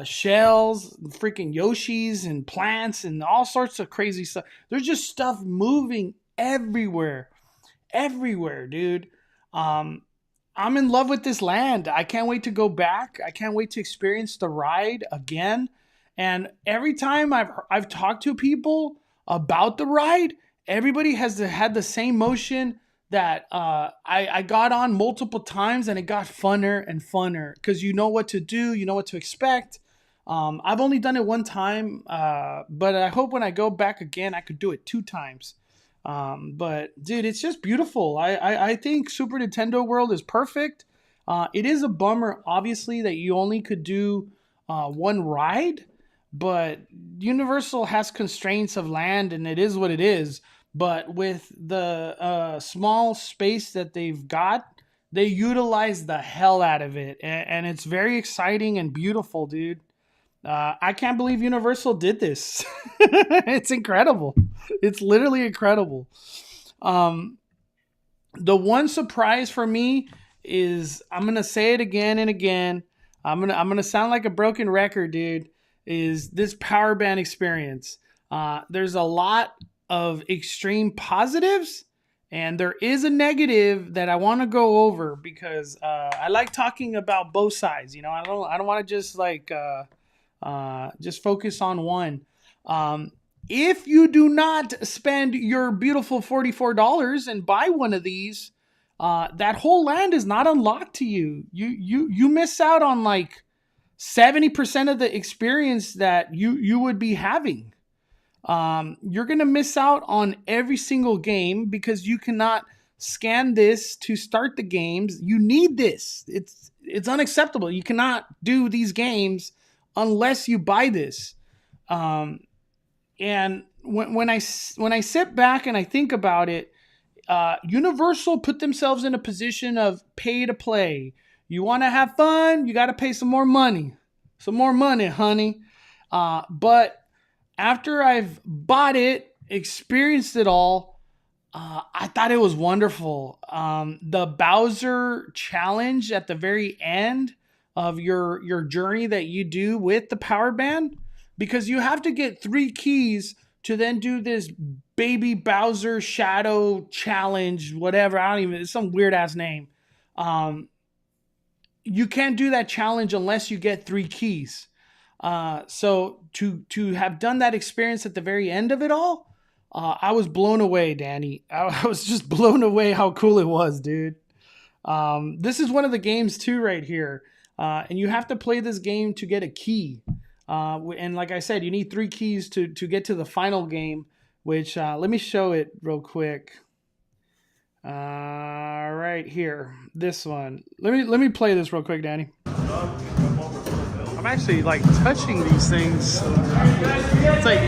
shells, freaking Yoshis and plants and all sorts of crazy stuff. There's just stuff moving everywhere, dude. I'm in love with this land. I can't wait to go back. I can't wait to experience the ride again. And every time I've talked to people about the ride, everybody has had the same motion that I got on multiple times, and it got funner and funner because you know what to do, you know what to expect. I've only done it one time, but I hope when I go back again, I could do it 2 times. But dude, it's just beautiful. I think Super Nintendo World is perfect. It is a bummer, obviously, that you only could do one ride, but Universal has constraints of land, and it is what it is. But with the small space that they've got, they utilize the hell out of it, and it's very exciting and beautiful, dude. I can't believe Universal did this. It's incredible. It's literally incredible. The one surprise for me is, I'm going to say it again and again. I'm going to sound like a broken record, dude, is this power band experience. There's a lot of extreme positives, and there is a negative that I want to go over because I like talking about both sides. You know, I don't want to just like just focus on one. If you do not spend your beautiful $44 and buy one of these, that whole land is not unlocked to you. You miss out on like 70% of the experience that you would be having. You're going to miss out on every single game because you cannot scan this to start the games. You need this. It's unacceptable. You cannot do these games unless you buy this. And when I sit back and I think about it, Universal put themselves in a position of pay to play. You want to have fun, you got to pay some more money. Some more money, honey. But after I've bought it, experienced it all, I thought it was wonderful. The Bowser challenge at the very end of your journey that you do with the power band, because you have to get 3 keys to then do this baby Bowser shadow challenge, whatever. It's some weird ass name. You can't do that challenge unless you get 3 keys. So to have done that experience at the very end of it all, I was blown away, Danny. I was just blown away how cool it was, dude. This is one of the games too right here. And you have to play this game to get a key. And like I said, you need 3 keys to get to the final game, which let me show it real quick. Right here, this one. Let me play this real quick, Danny. I'm actually like touching these things. It's like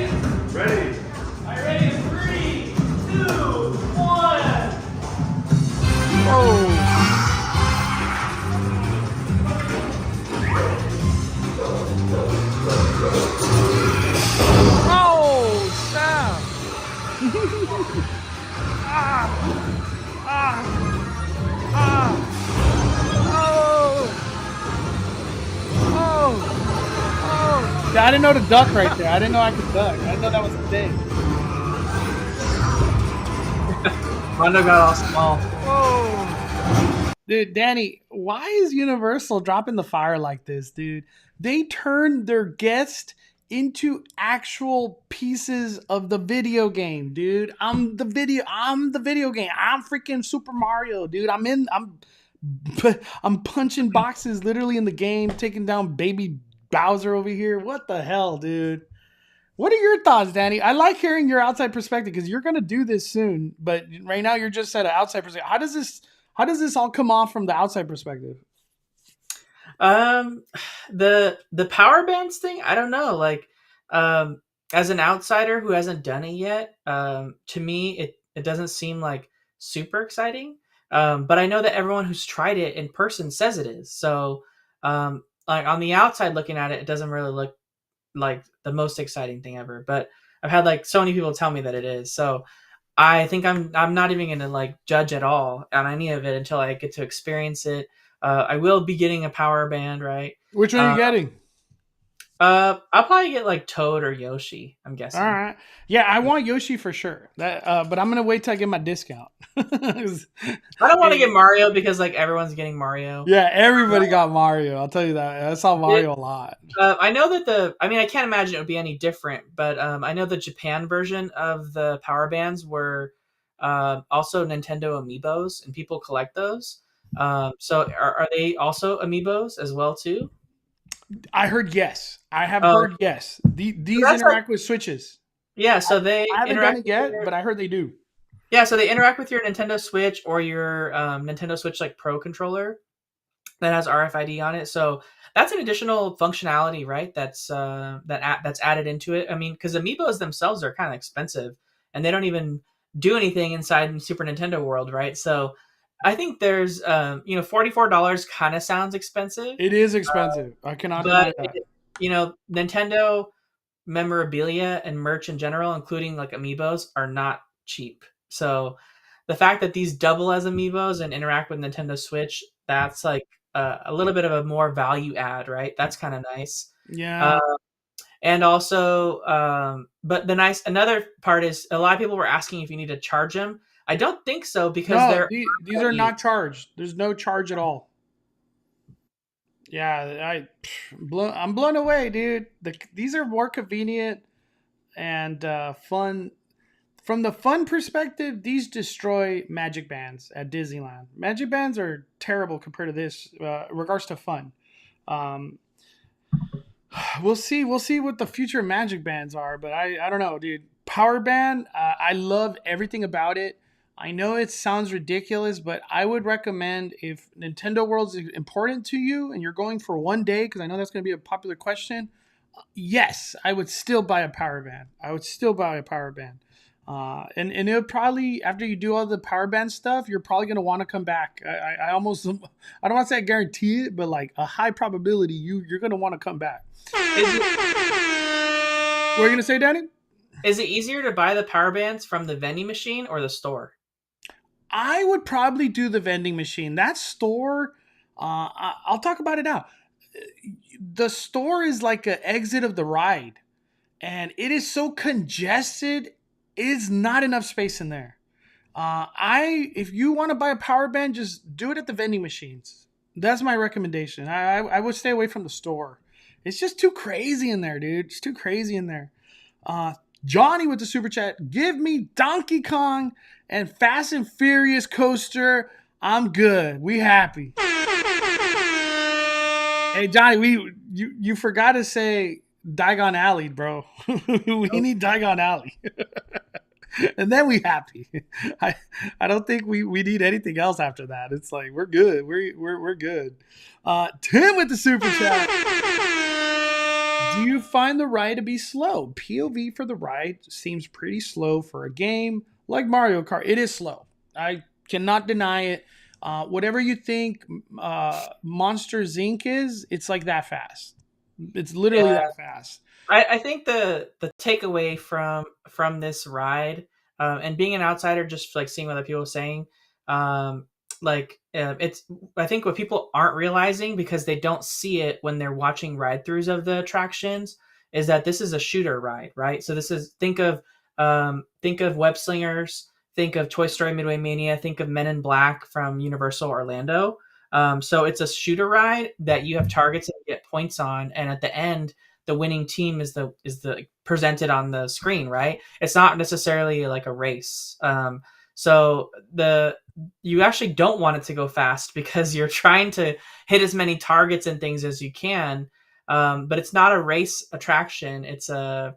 ready. Are you ready? 3, 2, 1. Whoa. Oh, snap! Oh! I didn't know to duck right there. I didn't know I could duck. I didn't know that was a thing. Mondo got all small. Whoa. Dude, Danny, why is Universal dropping the fire like this, dude? They turn their guest into actual pieces of the video game, dude. I'm the video game. I'm freaking Super Mario, dude. I'm punching boxes literally in the game, taking down baby Bowser over here. What the hell, dude? What are your thoughts, Danny? I like hearing your outside perspective because you're gonna do this soon, but right now you're just at an outside perspective. How does this all come off from the outside perspective? Um, the power bands thing, I don't know. Like, as an outsider who hasn't done it yet, to me, it doesn't seem like super exciting. But I know that everyone who's tried it in person says it is. So, like on the outside looking at it, it doesn't really look like the most exciting thing ever. But I've had like so many people tell me that it is. So I think I'm not even gonna like judge at all on any of it until I get to experience it. I will be getting a power band, right? Which one are you Uh, getting? I'll probably get like Toad or Yoshi. I'm All guessing. right. Yeah, I want Yoshi for sure. But I'm gonna wait till I get my discount. 'Cause- I don't want to get Hey, Mario because like everyone's getting Mario. yeah, everybody got Mario. I'll tell you that. I saw It, Mario a lot. I know that I mean, I can't imagine it would be any different, but I know the Japan version of the power bands were also Nintendo Amiibos, and people collect those. So are they also Amiibos as well too? I heard yes. I have Oh, heard yes. so These that's like interact with switches. yeah. So they I haven't done interact it with yet, your but I heard they do. yeah. So they interact with your Nintendo Switch or your Nintendo Switch like Pro controller that has RFID on it. So that's an additional functionality, right? That's added into it. I mean, because Amiibos themselves are kind of expensive, and they don't even do anything inside Super Nintendo World, right? So I think there's $44 kind of sounds expensive, It is expensive. I cannot but deny that. Nintendo memorabilia and merch in general, including like Amiibos, are not cheap. So the fact that these double as Amiibos and interact with Nintendo Switch, that's like a little bit of a more value add, right? That's kind of nice. Uh, Yeah. and also, but the nice another part is a lot of people were asking if you need to charge them. I don't think so because No, they're these are not charged. There's no charge at all. Yeah, I'm blown away, dude. These are more convenient and fun. From the fun perspective, these destroy magic bands at Disneyland. Magic bands are terrible compared to this, in regards to fun. Um, we'll see. We'll see what the future magic bands are, but I don't know, dude. Power band, I love everything about it. I know it sounds ridiculous, but I would recommend if Nintendo World is important to you and you're going for one day, because I know that's going to be a popular question. Yes, I would still buy a power band. I would still buy a power band. And it'll probably, after you do all the power band stuff, you're probably gonna want to come back. I almost, I don't want to say I guarantee it, but like a high probability you're gonna want to come back. is it What are you gonna say, Danny? is it easier to buy the power bands from the vending machine or the store? I would probably do the vending machine. That store, I'll talk about it now. The store is like an exit of the ride, and it is so congested. It is not enough space in there. If you want to buy a power band, just do it at the vending machines. That's my recommendation. I would stay away from the store. It's just too crazy in there, dude. It's too crazy in there. Uh, Johnny with the super chat. Give me Donkey Kong and Fast and Furious coaster. I'm good. We happy. Hey Johnny, you forgot to say Diagon Alley, bro. We need Diagon Alley. And then we happy. I I don't think we need anything else after that. It's like we're good. We're good. Tim with the super chat. Do you find the ride to be slow? POV for the ride seems pretty slow for a game like Mario Kart. It is slow. I cannot deny it. Whatever you think Monsters Inc. is, it's like that fast. It's literally Yeah, that fast. I think the takeaway from this ride, and being an outsider, just like seeing what other people are saying, um, it's I think what people aren't realizing because they don't see it when they're watching ride throughs of the attractions is that this is a shooter ride, right? So this is think of web slingers, think of Toy Story Midway Mania, think of Men in Black from Universal Orlando. So it's a shooter ride that you have targets that you get points on, and at the end, the winning team is the presented on the screen, right? It's not necessarily like a race. So the you actually don't want it to go fast because you're trying to hit as many targets and things as you can. But it's not a race attraction. It's a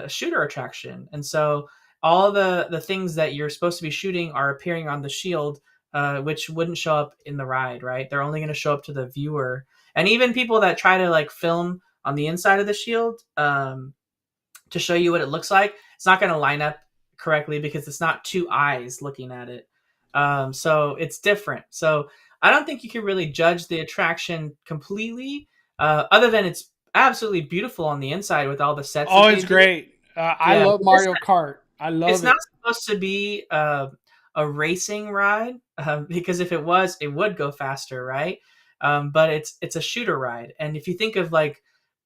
shooter attraction, and so all the things that you're supposed to be shooting are appearing on the shield, which wouldn't show up in the ride, right? They're only going to show up to the viewer, and even people that try to like film on the inside of the shield to show you what it looks like, it's not going to line up correctly because it's not two eyes looking at it. So it's different. So I don't think you can really judge the attraction completely, other than it's absolutely beautiful on the inside with all the sets that Oh, they it's do. great. I Yeah, love Mario Kart. I it's love not it. supposed to be a racing ride, because if it was, it would go faster, right? But it's a shooter ride, and if you think of like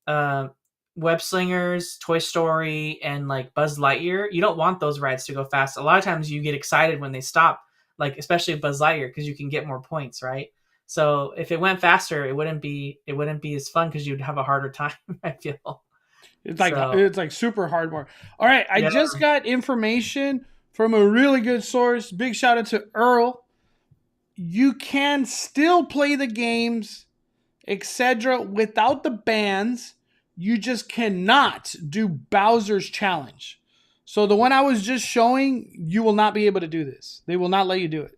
uh, Web Slingers, Toy Story, and like Buzz Lightyear, you don't want those rides to go fast. A lot of times you get excited when they stop, like especially Buzz Lightyear, because you can get more points, right? So if it went faster, it wouldn't be as fun because you'd have a harder time. I feel so. It's like super hard work. All right, I Yeah, just got information from a really good source. Big shout out to Earl. You can still play the games, etc., without the bands. You just cannot do Bowser's challenge. So the one I was just showing, you will not be able to do this. They will not let you do it.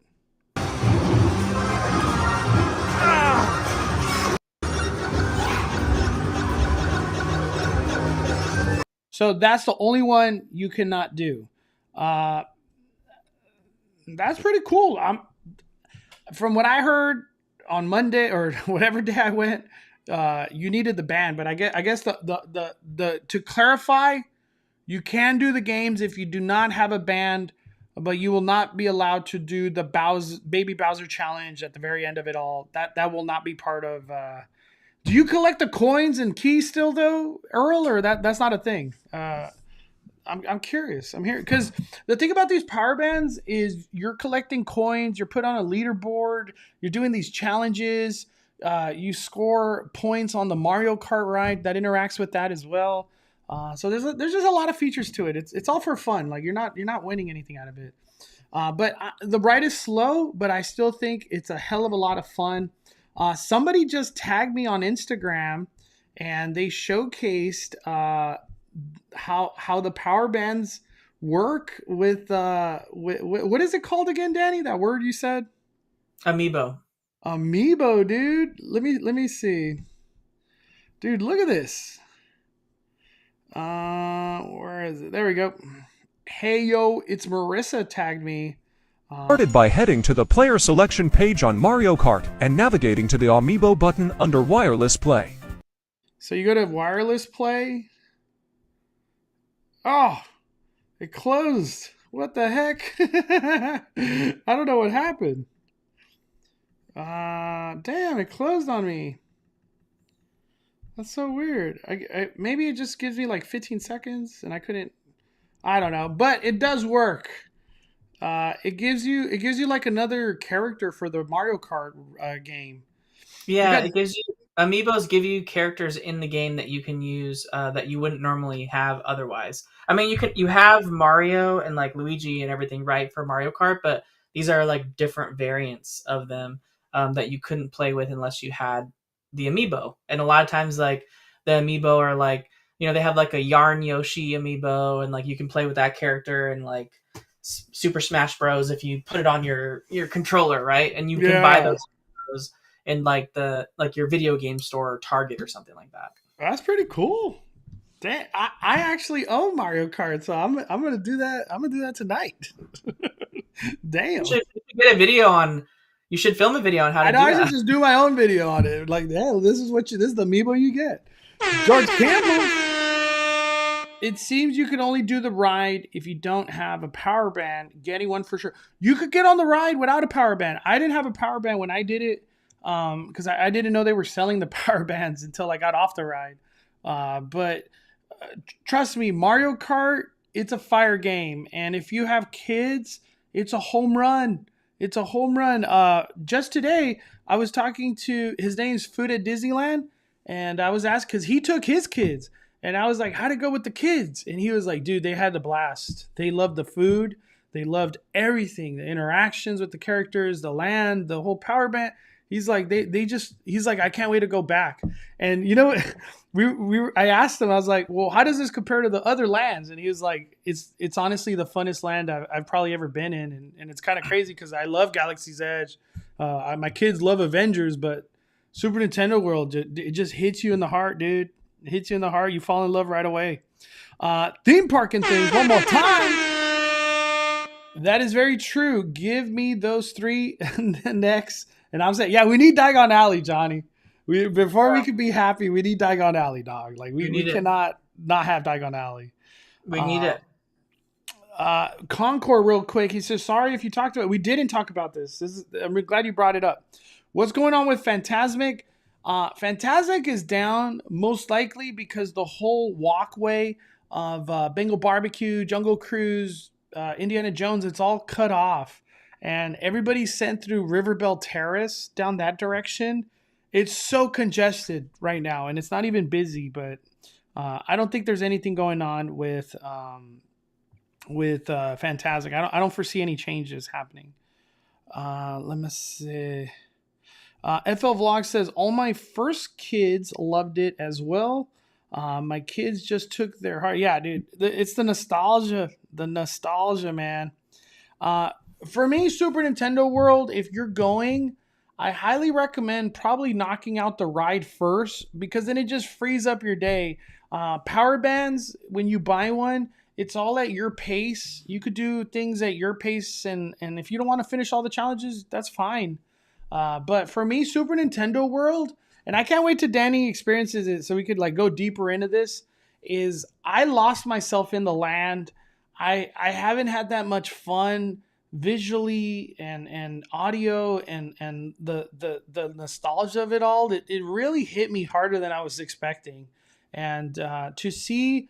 So that's the only one you cannot do. Uh, that's pretty cool. From what I heard on Monday or whatever day I went, you needed the band. But I guess the to clarify, you can do the games if you do not have a band, but you will not be allowed to do the Baby Bowser challenge at the very end of it all. That will not be part of. Do you collect the coins and keys still though, Earl, or that's not a thing? I'm curious. I'm here because the thing about these power bands is you're collecting coins. You're put on a leaderboard. You're doing these challenges. You score points on the Mario Kart ride that interacts with that as well. So there's just a lot of features to it. It's all for fun. Like you're not winning anything out of it. But the ride is slow, but I still think it's a hell of a lot of fun. Somebody just tagged me on Instagram, and they showcased how the power bands work with what is it called again, Danny? That word you said? Amiibo. Amiibo, dude. Let me see. Dude, look at this. Where is it? There we go. Hey yo, it's Marissa tagged me. Started by heading to the player selection page on Mario Kart and navigating to the Amiibo button under wireless play. So you go to wireless play. Oh, it closed. What the heck? I don't know what happened. Damn, it closed on me. That's so weird. Maybe it just gives me like 15 seconds and I couldn't. I don't know, but it does work. It gives you like another character for the Mario Kart game. You Yeah, got it gives you amiibos give you characters in the game that you can use, that you wouldn't normally have otherwise. I mean, you have Mario and like Luigi and everything, right, for Mario Kart, but these are like different variants of them, that you couldn't play with unless you had the amiibo. And a lot of times, like the amiibo are like, they have like a Yarn Yoshi amiibo, and like you can play with that character and like Super Smash Bros. If you put it on your controller, right, and you can buy yeah. those in like your video game store or Target or something like that. That's pretty cool. Damn, I actually own Mario Kart, so I'm gonna do that. I'm gonna do that tonight. You Damn. should, you should get a video on. You should film a video on how I to know do I should that. just do my own video on it. Like, hell, this is the amiibo you get. George Campbell. It seems you can only do the ride if you don't have a power band. Getting one for sure. You could get on the ride without a power band. I didn't have a power band when I did it, because I didn't know they were selling the power bands until I got off the ride. But trust me, Mario Kart, it's a fire game. And if you have kids, It's a home run. It's a home run. Just today, I was talking to his name's Food at Disneyland, and I was asked because he took his kids, and I was like, "How'd it go with the kids?" And he was like, "Dude, they had a blast. They loved the food. They loved everything, the interactions with the characters, the land, the whole power band." He's like, he's like, I can't wait to go back. And you know, I asked him, I was like, well, how does this compare to the other lands? And he was like, it's honestly the funnest land I've probably ever been in. And it's kind of crazy because I love Galaxy's Edge. My kids love Avengers, but Super Nintendo World, it just hits you in the heart, dude. It hits you in the heart. You fall in love right away. Theme parking things one more time. That is very true. Give me those three next. And I'm saying, yeah, we need Diagon Alley, Johnny. Before we can be happy, we need Diagon Alley, dog. Like we cannot not have Diagon Alley. We need it. Concord, real quick. He says, sorry if you talked about it. We didn't talk about this. I'm glad you brought it up. What's going on with Fantasmic? Fantasmic is down most likely because the whole walkway of Bengal Barbecue, Jungle Cruise, Indiana Jones, it's all cut off. And everybody's sent through Riverbell Terrace down that direction. It's so congested right now, and it's not even busy. But I don't think there's anything going on with Fantasmic. I don't foresee any changes happening. Let me see. FL Vlog says all my first kids loved it as well. My kids just took their heart. Yeah, dude, it's the nostalgia. The nostalgia, man. For me, Super Nintendo World, if you're going, I highly recommend probably knocking out the ride first because then it just frees up your day. Power bands, when you buy one, it's all at your pace. You could do things at your pace, and if you don't want to finish all the challenges, that's fine. But for me, Super Nintendo World, and I can't wait till Danny experiences it so we could like go deeper into this, is I lost myself in the land. I haven't had that much fun visually and audio and the nostalgia of it all. It really hit me harder than I was expecting. And to see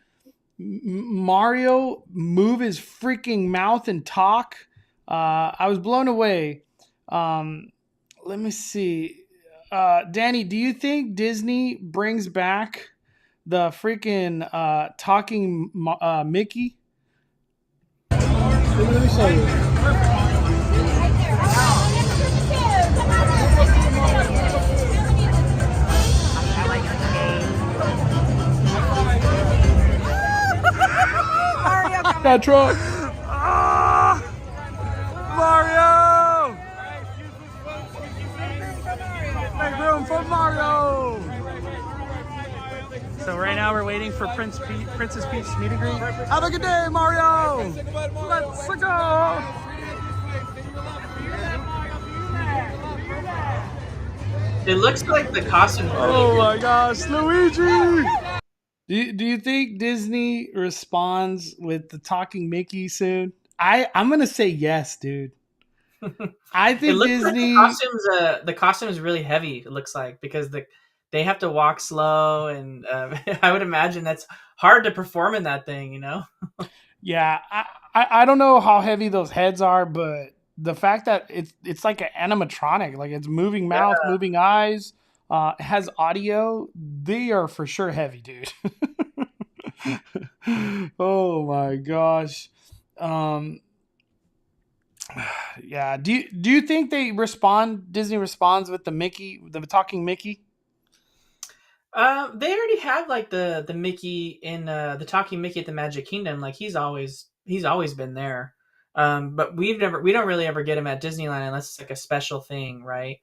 Mario move his freaking mouth and talk, I was blown away. Let me see. Danny, do you think Disney brings back the freaking talking Mickey? Let me show you. That truck. Mario! Make room for Mario! So right now we're waiting for Princess Peach's meet and greet. Have a good day, Mario! Let's go! It looks like the costume. Oh my gosh, Luigi! Do you think Disney responds with the talking Mickey soon? I'm gonna say yes, dude. I think Disney like the costume is really heavy. It looks like because they have to walk slow, and I would imagine that's hard to perform in that thing. You know? Yeah, I don't know how heavy those heads are, but the fact that it's like an animatronic, like it's moving mouth, moving eyes. Has audio, they are for sure heavy, dude. Oh my gosh. Yeah. Do you think Disney responds with the talking Mickey? They already have like the Mickey in the talking Mickey at the Magic Kingdom. Like he's always been there. But we don't really ever get him at Disneyland unless it's like a special thing, right?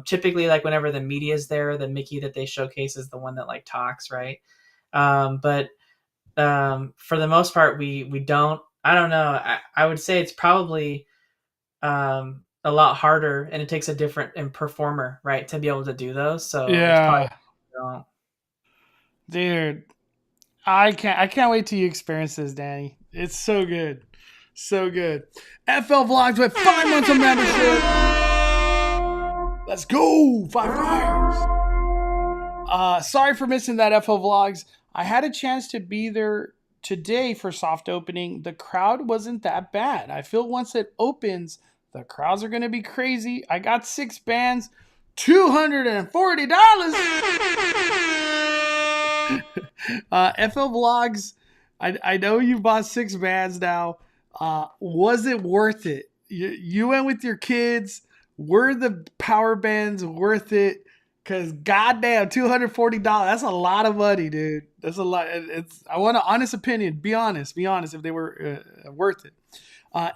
Typically, like whenever the media is there, the Mickey that they showcase is the one that like talks, right? But for the most part, we don't. I don't know. I would say it's probably a lot harder, and it takes a different performer, right, to be able to do those. So yeah, don't. Dude, I can't wait till you experience this, Danny. It's so good, so good. FL Vlogs with 5 months of membership. Let's go! 5 years. Sorry for missing that FL Vlogs. I had a chance to be there today for soft opening, the crowd wasn't that bad. I feel once it opens, the crowds are going to be crazy. I got 6 bands, $240. FL Vlogs, I know you bought 6 bands now. Was it worth it? You went with your kids. Were the power bands worth it? Because goddamn, $240. That's a lot of money, dude. That's a lot. I want an honest opinion. Be honest if they were worth it.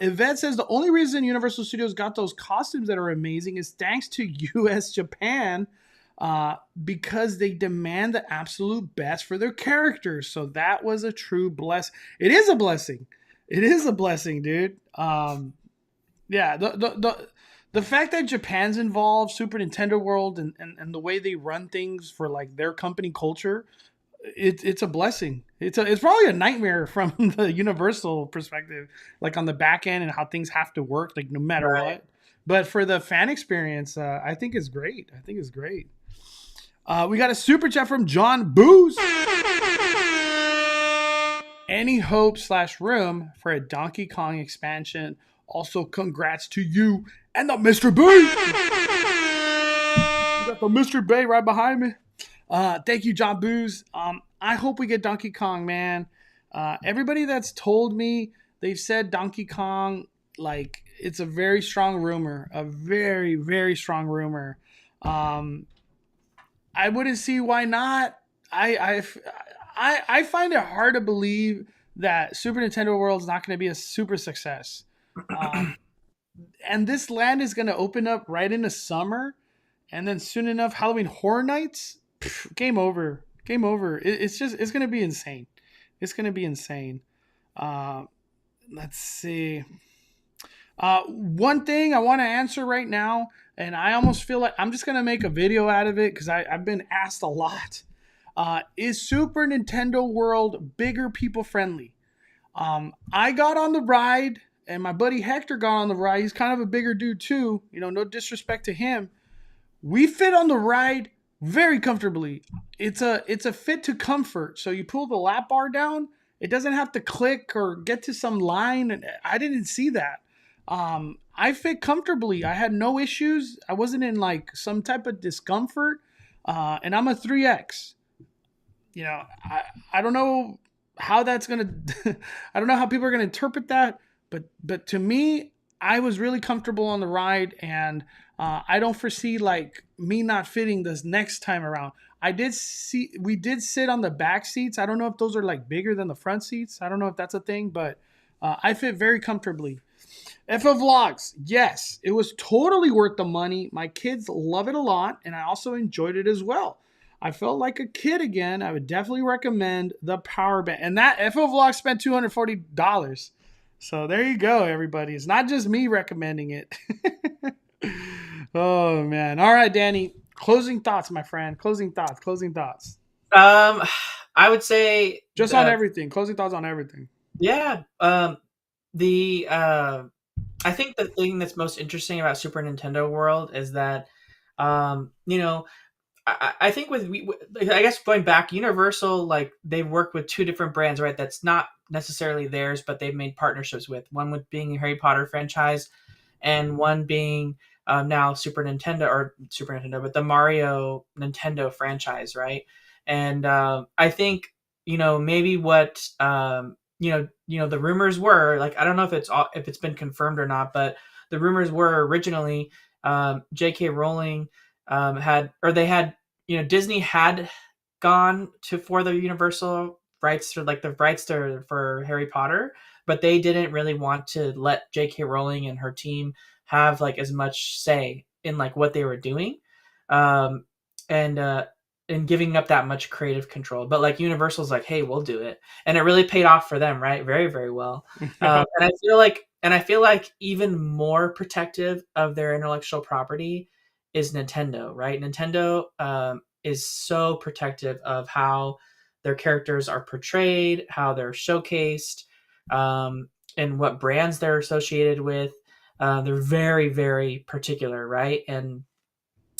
Yvette says the only reason Universal Studios got those costumes that are amazing is thanks to US Japan, because they demand the absolute best for their characters. So that was a true blessing. It is a blessing. It is a blessing, dude. Yeah, the fact that Japan's involved, Super Nintendo World, and the way they run things for like their company culture, it's a blessing. It's probably a nightmare from the Universal perspective, like on the back end and how things have to work, like no matter what. But for the fan experience, I think it's great. We got a super chat from John Booze. Any hope / room for a Donkey Kong expansion? Also, congrats to you and the Mr. B. You got the Mr. Bay right behind me. Thank you, John Booze. I hope we get Donkey Kong, man. Everybody that's told me, they've said Donkey Kong, like, it's a very strong rumor. A very, very strong rumor. I wouldn't see why not. I find it hard to believe that Super Nintendo World is not going to be a super success. And this land is going to open up right into summer, and then soon enough, Halloween Horror Nights. Game over. It's going to be insane. It's going to be insane. Let's see. One thing I want to answer right now, and I almost feel like I'm just going to make a video out of it because I've been asked a lot. Is Super Nintendo World bigger people friendly? I got on the ride, and my buddy Hector got on the ride. He's kind of a bigger dude too. You know, no disrespect to him. We fit on the ride very comfortably. It's a fit to comfort. So you pull the lap bar down. It doesn't have to click or get to some line. And I didn't see that. I fit comfortably. I had no issues. I wasn't in like some type of discomfort. And I'm a 3X. You know, I don't know how that's gonna. I don't know how people are gonna interpret that. But to me, I was really comfortable on the ride, and I don't foresee like me not fitting this next time around. We did sit on the back seats. I don't know if those are like bigger than the front seats. I don't know if that's a thing, but I fit very comfortably. FL Vlogs, yes, it was totally worth the money. My kids love it a lot, and I also enjoyed it as well. I felt like a kid again. I would definitely recommend the power bank. And that FL Vlog spent $240. So there you go, everybody. It's not just me recommending it. Oh, man. All right, Danny. Closing thoughts, my friend. Closing thoughts. I would say just on everything. Closing thoughts on everything. Yeah. I think the thing that's most interesting about Super Nintendo World is that, you know, I think I guess going back, Universal, like they've worked with 2 different brands, right? That's not necessarily theirs, but they've made partnerships with one with being a Harry Potter franchise, and one being now Super Nintendo, but the Mario Nintendo franchise, right? And I think maybe what the rumors were, like, I don't know if it's been confirmed or not, but the rumors were originally J.K. Rowling Disney had gone for the Universal rights, or like the rights for Harry Potter, but they didn't really want to let J.K. Rowling and her team have like as much say in like what they were doing, and giving up that much creative control. But like Universal's like, hey, we'll do it, and it really paid off for them, right? Very, very well. And I feel like even more protective of their intellectual property is Nintendo, right? Nintendo is so protective of how their characters are portrayed, how they're showcased, and what brands they're associated with. They're very, very particular, right? And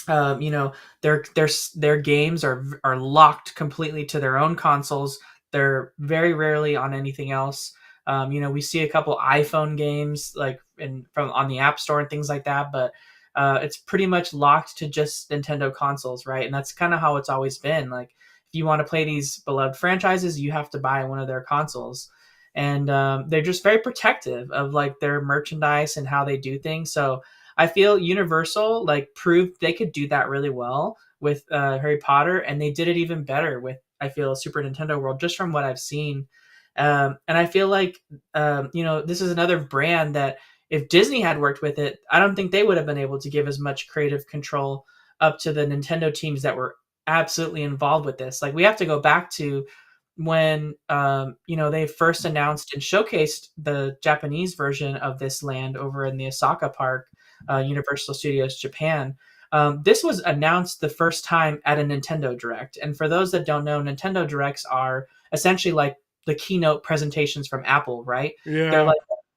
their games are locked completely to their own consoles. They're very rarely on anything else. We see a couple iPhone games like from on the App Store and things like that, but it's pretty much locked to just Nintendo consoles, right? And that's kind of how it's always been. Like, if you want to play these beloved franchises, you have to buy one of their consoles, and they're just very protective of like their merchandise and how they do things. So I feel Universal like proved they could do that really well with Harry Potter, and they did it even better with, I feel, Super Nintendo World, just from what I've seen. And I feel like this is another brand that if Disney had worked with it, I don't think they would have been able to give as much creative control up to the Nintendo teams that were absolutely involved with this. Like, we have to go back to when they first announced and showcased the Japanese version of this land over in the Osaka Park, Universal Studios Japan. This was announced the first time at a Nintendo Direct. And for those that don't know, Nintendo Directs are essentially like the keynote presentations from Apple, right? Yeah.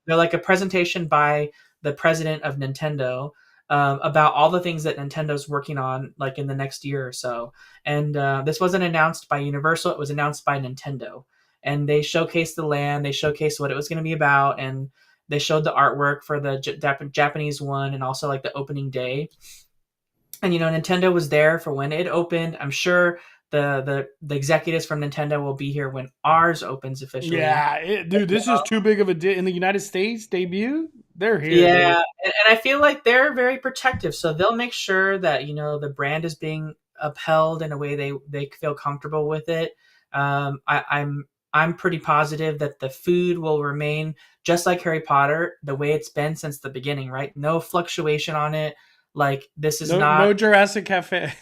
They're like a presentation by the president of Nintendo about all the things that Nintendo's working on, like in the next year or so. And this wasn't announced by Universal; it was announced by Nintendo. And they showcased the land, they showcased what it was going to be about, and they showed the artwork for the Japanese one, and also like the opening day. And Nintendo was there for when it opened. I'm sure the executives from Nintendo will be here when ours opens officially. Yeah, dude, this is too big of a in the United States debut. They're here. Yeah, and I feel like they're very protective, so they'll make sure that the brand is being upheld in a way they feel comfortable with it. I'm pretty positive that the food will remain just like Harry Potter, the way it's been since the beginning, right? No fluctuation on it. Like, this is no Jurassic Cafe.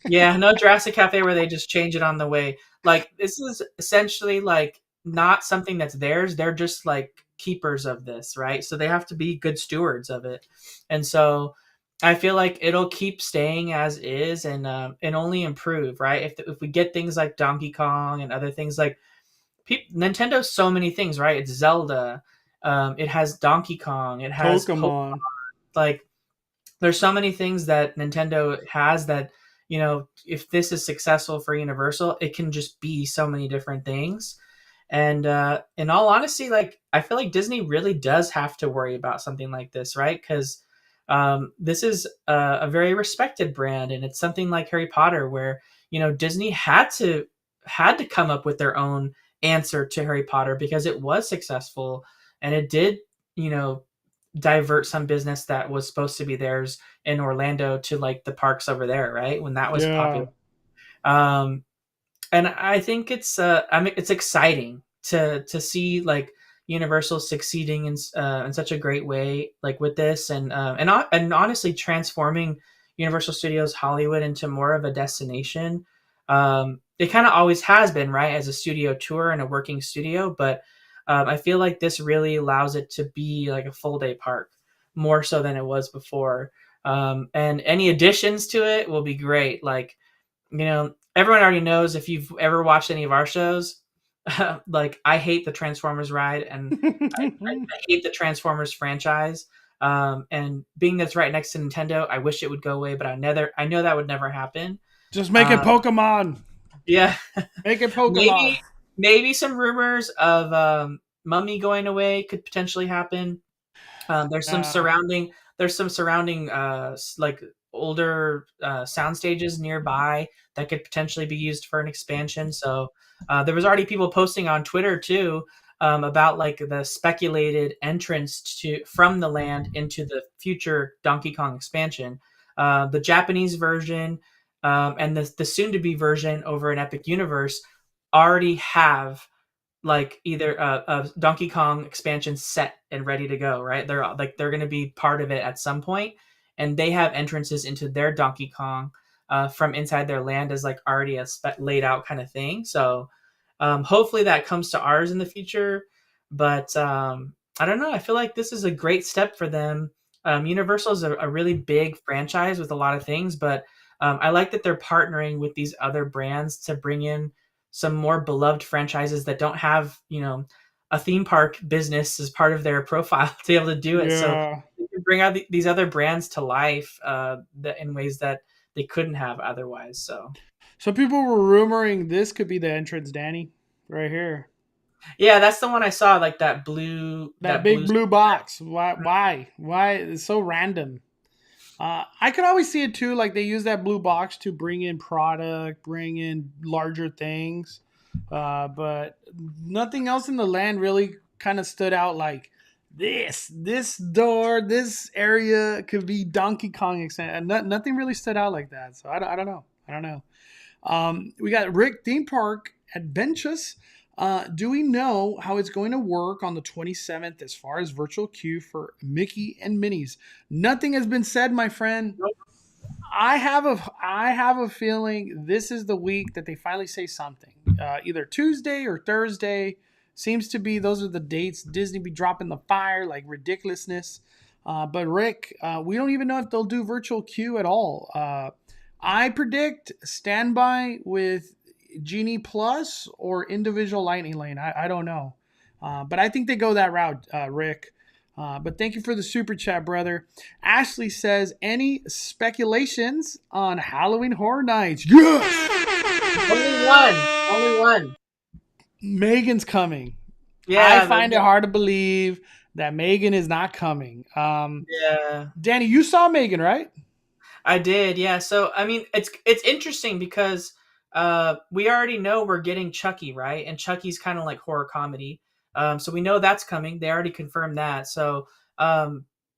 Yeah, no Jurassic Cafe where they just change it on the way. Like, this is essentially like not something that's theirs. They're just like keepers of this, right? So they have to be good stewards of it. And so I feel like it'll keep staying as is and only improve, right? If we get things like Donkey Kong and other things like Nintendo's so many things, right? It's Zelda, it has Donkey Kong, it has Pokemon. Like, there's so many things that Nintendo has that, if this is successful for Universal, it can just be so many different things. And in all honesty, like, I feel like Disney really does have to worry about something like this, right? Because this is a very respected brand, and it's something like Harry Potter, where Disney had to come up with their own answer to Harry Potter because it was successful, and it did divert some business that was supposed to be theirs in Orlando to like the parks over there, right? When that was popular. And I think it's it's exciting to see like Universal succeeding in such a great way, like with this, and honestly transforming Universal Studios Hollywood into more of a destination. It kind of always has been, right, as a studio tour and a working studio, but I feel like this really allows it to be like a full day park, more so than it was before. And any additions to it will be great. Like, everyone already knows, if you've ever watched any of our shows, like, I hate the Transformers ride, and I hate the Transformers franchise. And being that's right next to Nintendo, I wish it would go away, but I know that would never happen. Just make it Pokemon. Yeah. Make it Pokemon. Maybe some rumors of Mummy going away could potentially happen. There's some surrounding like older sound stages nearby that could potentially be used for an expansion. So there was already people posting on Twitter too about like the speculated entrance from the land into the future Donkey Kong expansion. The Japanese version and the soon-to-be version over in Epic Universe already have like either a Donkey Kong expansion set and ready to go, right? They're going to be part of it at some point, and they have entrances into their Donkey Kong from inside their land as like already a laid out kind of thing. So hopefully that comes to ours in the future. But I don't know. I feel like this is a great step for them. Universal is a really big franchise with a lot of things, but I like that they're partnering with these other brands to bring in some more beloved franchises that don't have, a theme park business as part of their profile to be able to do it. Yeah. So they can bring out these other brands to life in ways that they couldn't have otherwise. So people were rumoring this could be the entrance, Danny, right here. Yeah, that's the one I saw. Like that blue, That that blue. big blue box. Why? It's so random. I could always see it too. Like they use that blue box to bring in product, bring in larger things. But nothing else in the land really kind of stood out like this door, this area could be Donkey Kong extent. Nothing really stood out like that. So I don't know. I don't know. We got Rick Theme Park Adventures. Do we know how it's going to work on the 27th as far as virtual queue for Mickey and Minnie's? Nothing has been said, my friend. I have a feeling this is the week that they finally say something. Either Tuesday or Thursday seems to be those are the dates. Disney be dropping the fire like ridiculousness. But Rick, we don't even know if they'll do virtual queue at all. I predict standby with Genie Plus or individual Lightning Lane. I don't know. But I think they go that route, Rick. But thank you for the super chat, brother. Ashley says, any speculations on Halloween Horror Nights? Yes! Only one. Megan's coming. Yeah, I find it hard to believe that Megan is not coming. Yeah, Danny, you saw Megan, right? I did. Yeah, so I mean, it's interesting because we already know we're getting Chucky, right? And Chucky's kind of like horror comedy. So we know that's coming. They already confirmed that. So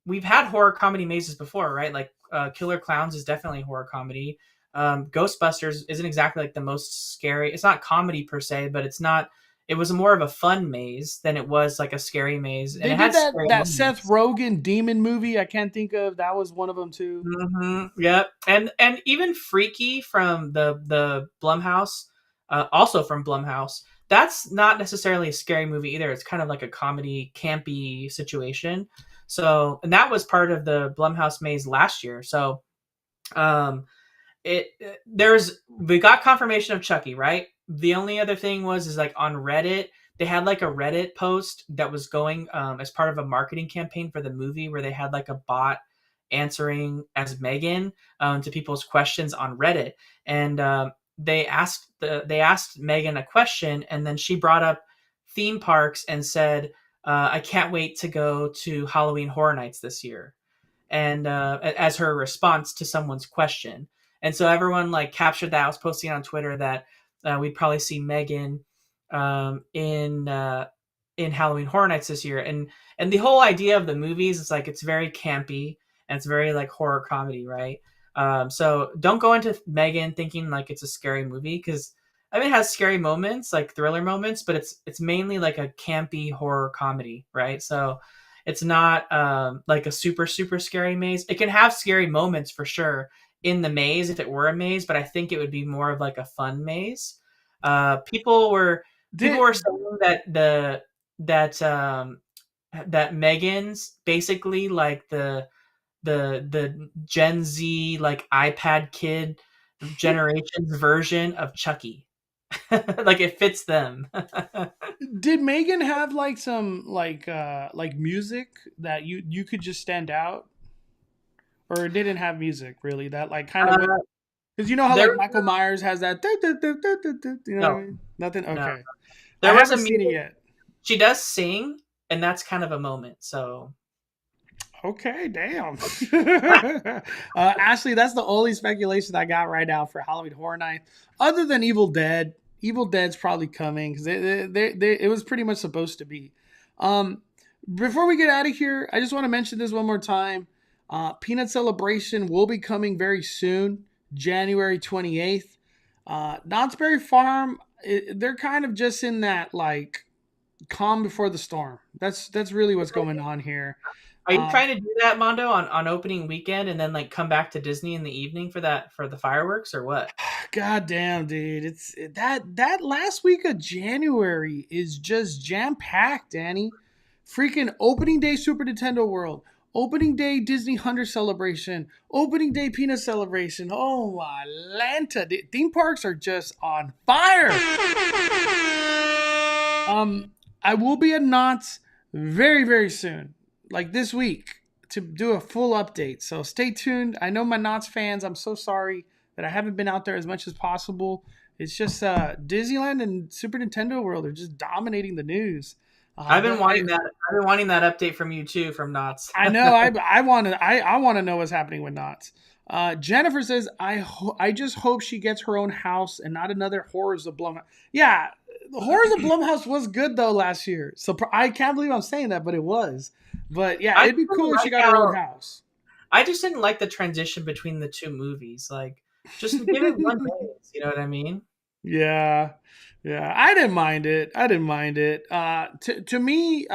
we've had horror comedy mazes before, right? Like Killer Clowns is definitely horror comedy. Ghostbusters isn't exactly like the most scary. It's not comedy per se, but it's not. It was more of a fun maze than it was like a scary maze. And They it did had that Seth Rogen demon movie. I can't think of. That was one of them too. Mm-hmm. Yep, and even Freaky from the Blumhouse, also from Blumhouse. That's not necessarily a scary movie either. It's kind of like a comedy, campy situation. So, and that was part of the Blumhouse maze last year. So, we got confirmation of Chucky, right? The only other thing is like on Reddit, they had like a Reddit post that was going as part of a marketing campaign for the movie where they had like a bot answering as Megan to people's questions on Reddit. And they asked Megan a question, and then she brought up theme parks and said, I can't wait to go to Halloween Horror Nights this year. And as her response to someone's question. And so everyone like captured that. I was posting on Twitter that we'd probably see Megan in Halloween Horror Nights this year. And the whole idea of the movies is like it's very campy and it's very like horror comedy, right? So don't go into Megan thinking like it's a scary movie, because I mean it has scary moments, like thriller moments, but it's mainly like a campy horror comedy, right? So it's not like a super scary maze. It can have scary moments for sure in the maze if it were a maze, but I think it would be more of like a fun maze. People were saying that Megan's basically like the Gen Z like iPad kid generation's version of Chucky. Like it fits them. Did Megan have like some like music that you could just stand out, or it didn't have music really that like kind of because you know how like Michael Myers has that you know what I mean? Nothing. Okay, no. I haven't seen it yet. She does sing, and that's kind of a moment. So okay, damn. Ashley, that's the only speculation I got right now for Halloween Horror Night, other than Evil Dead. Evil Dead's probably coming because it was pretty much supposed to be. Before we get out of here, I just want to mention this one more time. Peanut Celebration will be coming very soon, January 28th. Knott's Berry Farm, they're kind of just in that like calm before the storm. That's really what's going on here. Are you trying to do that, Mondo, on opening weekend and then like come back to Disney in the evening for the fireworks, or what? God damn, dude. It's that last week of January is just jam-packed, Danny. Freaking opening day Super Nintendo World, opening day Disney 100 celebration, opening day Peanut celebration. Oh my Lanta. Theme parks are just on fire. I will be at Knott's very, very soon. Like this week, to do a full update. So stay tuned. I know my Knott's fans, I'm so sorry that I haven't been out there as much as possible. It's just Disneyland and Super Nintendo World are just dominating the news. I've been wanting that. I've been wanting that update from you too, from Knott's. I know. I want to know what's happening with Knott's. Jennifer says, I just hope she gets her own house and not another Horrors of Blumhouse. Yeah, the Horrors of Blumhouse was good though last year. So I can't believe I'm saying that, but it was. But yeah, it'd be cool if she got her own house. I just didn't like the transition between the two movies. Like, just give it one day. You know what I mean? Yeah. I didn't mind it. To me,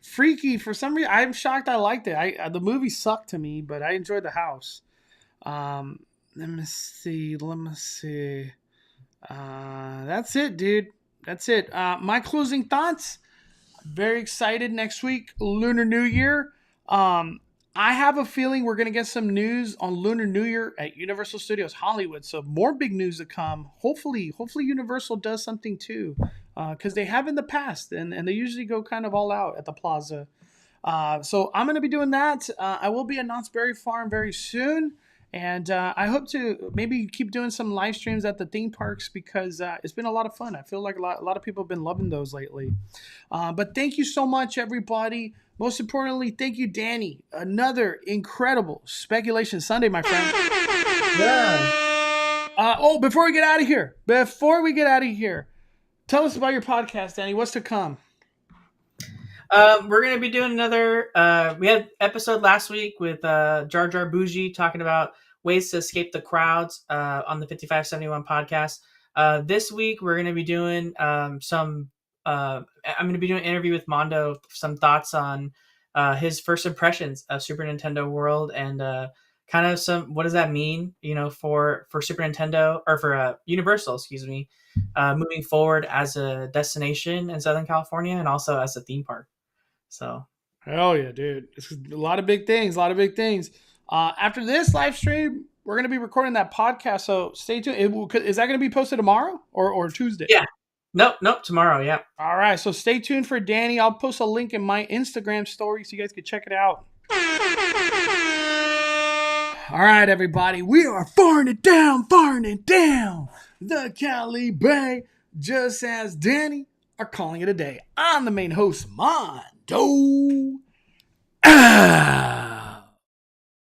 Freaky, for some reason, I'm shocked I liked it. The movie sucked to me, but I enjoyed the house. Let me see. That's it, dude. That's it. My closing thoughts. Very excited next week, Lunar New Year. I have a feeling we're going to get some news on Lunar New Year at Universal Studios Hollywood. So more big news to come. Hopefully Universal does something too, because they have in the past, and they usually go kind of all out at the plaza. So I'm going to be doing that. I will be at Knott's Berry Farm very soon. And I hope to maybe keep doing some live streams at the theme parks because it's been a lot of fun. I feel like a lot of people have been loving those lately. But thank you so much, everybody. Most importantly, thank you, Danny. Another incredible Speculation Sunday, my friend. Yeah. Before we get out of here, tell us about your podcast, Danny. What's to come? We're going to be doing another, we had episode last week with Jar Jar Bougie talking about ways to escape the crowds on the 5571 podcast. This week, we're going to be doing I'm going to be doing an interview with Mondo, some thoughts on his first impressions of Super Nintendo World and kind of what does that mean, for Super Nintendo or for Universal, moving forward as a destination in Southern California and also as a theme park. So, hell yeah, dude! It's a lot of big things. After this live stream, we're going to be recording that podcast. So stay tuned. Is that going to be posted tomorrow or Tuesday? Yeah. Nope. Tomorrow. Yeah. All right. So stay tuned for Danny. I'll post a link in my Instagram story so you guys can check it out. All right, everybody. We are faring it down. The Cali Bay, just as Danny are calling it a day. I'm the main host, Mondo.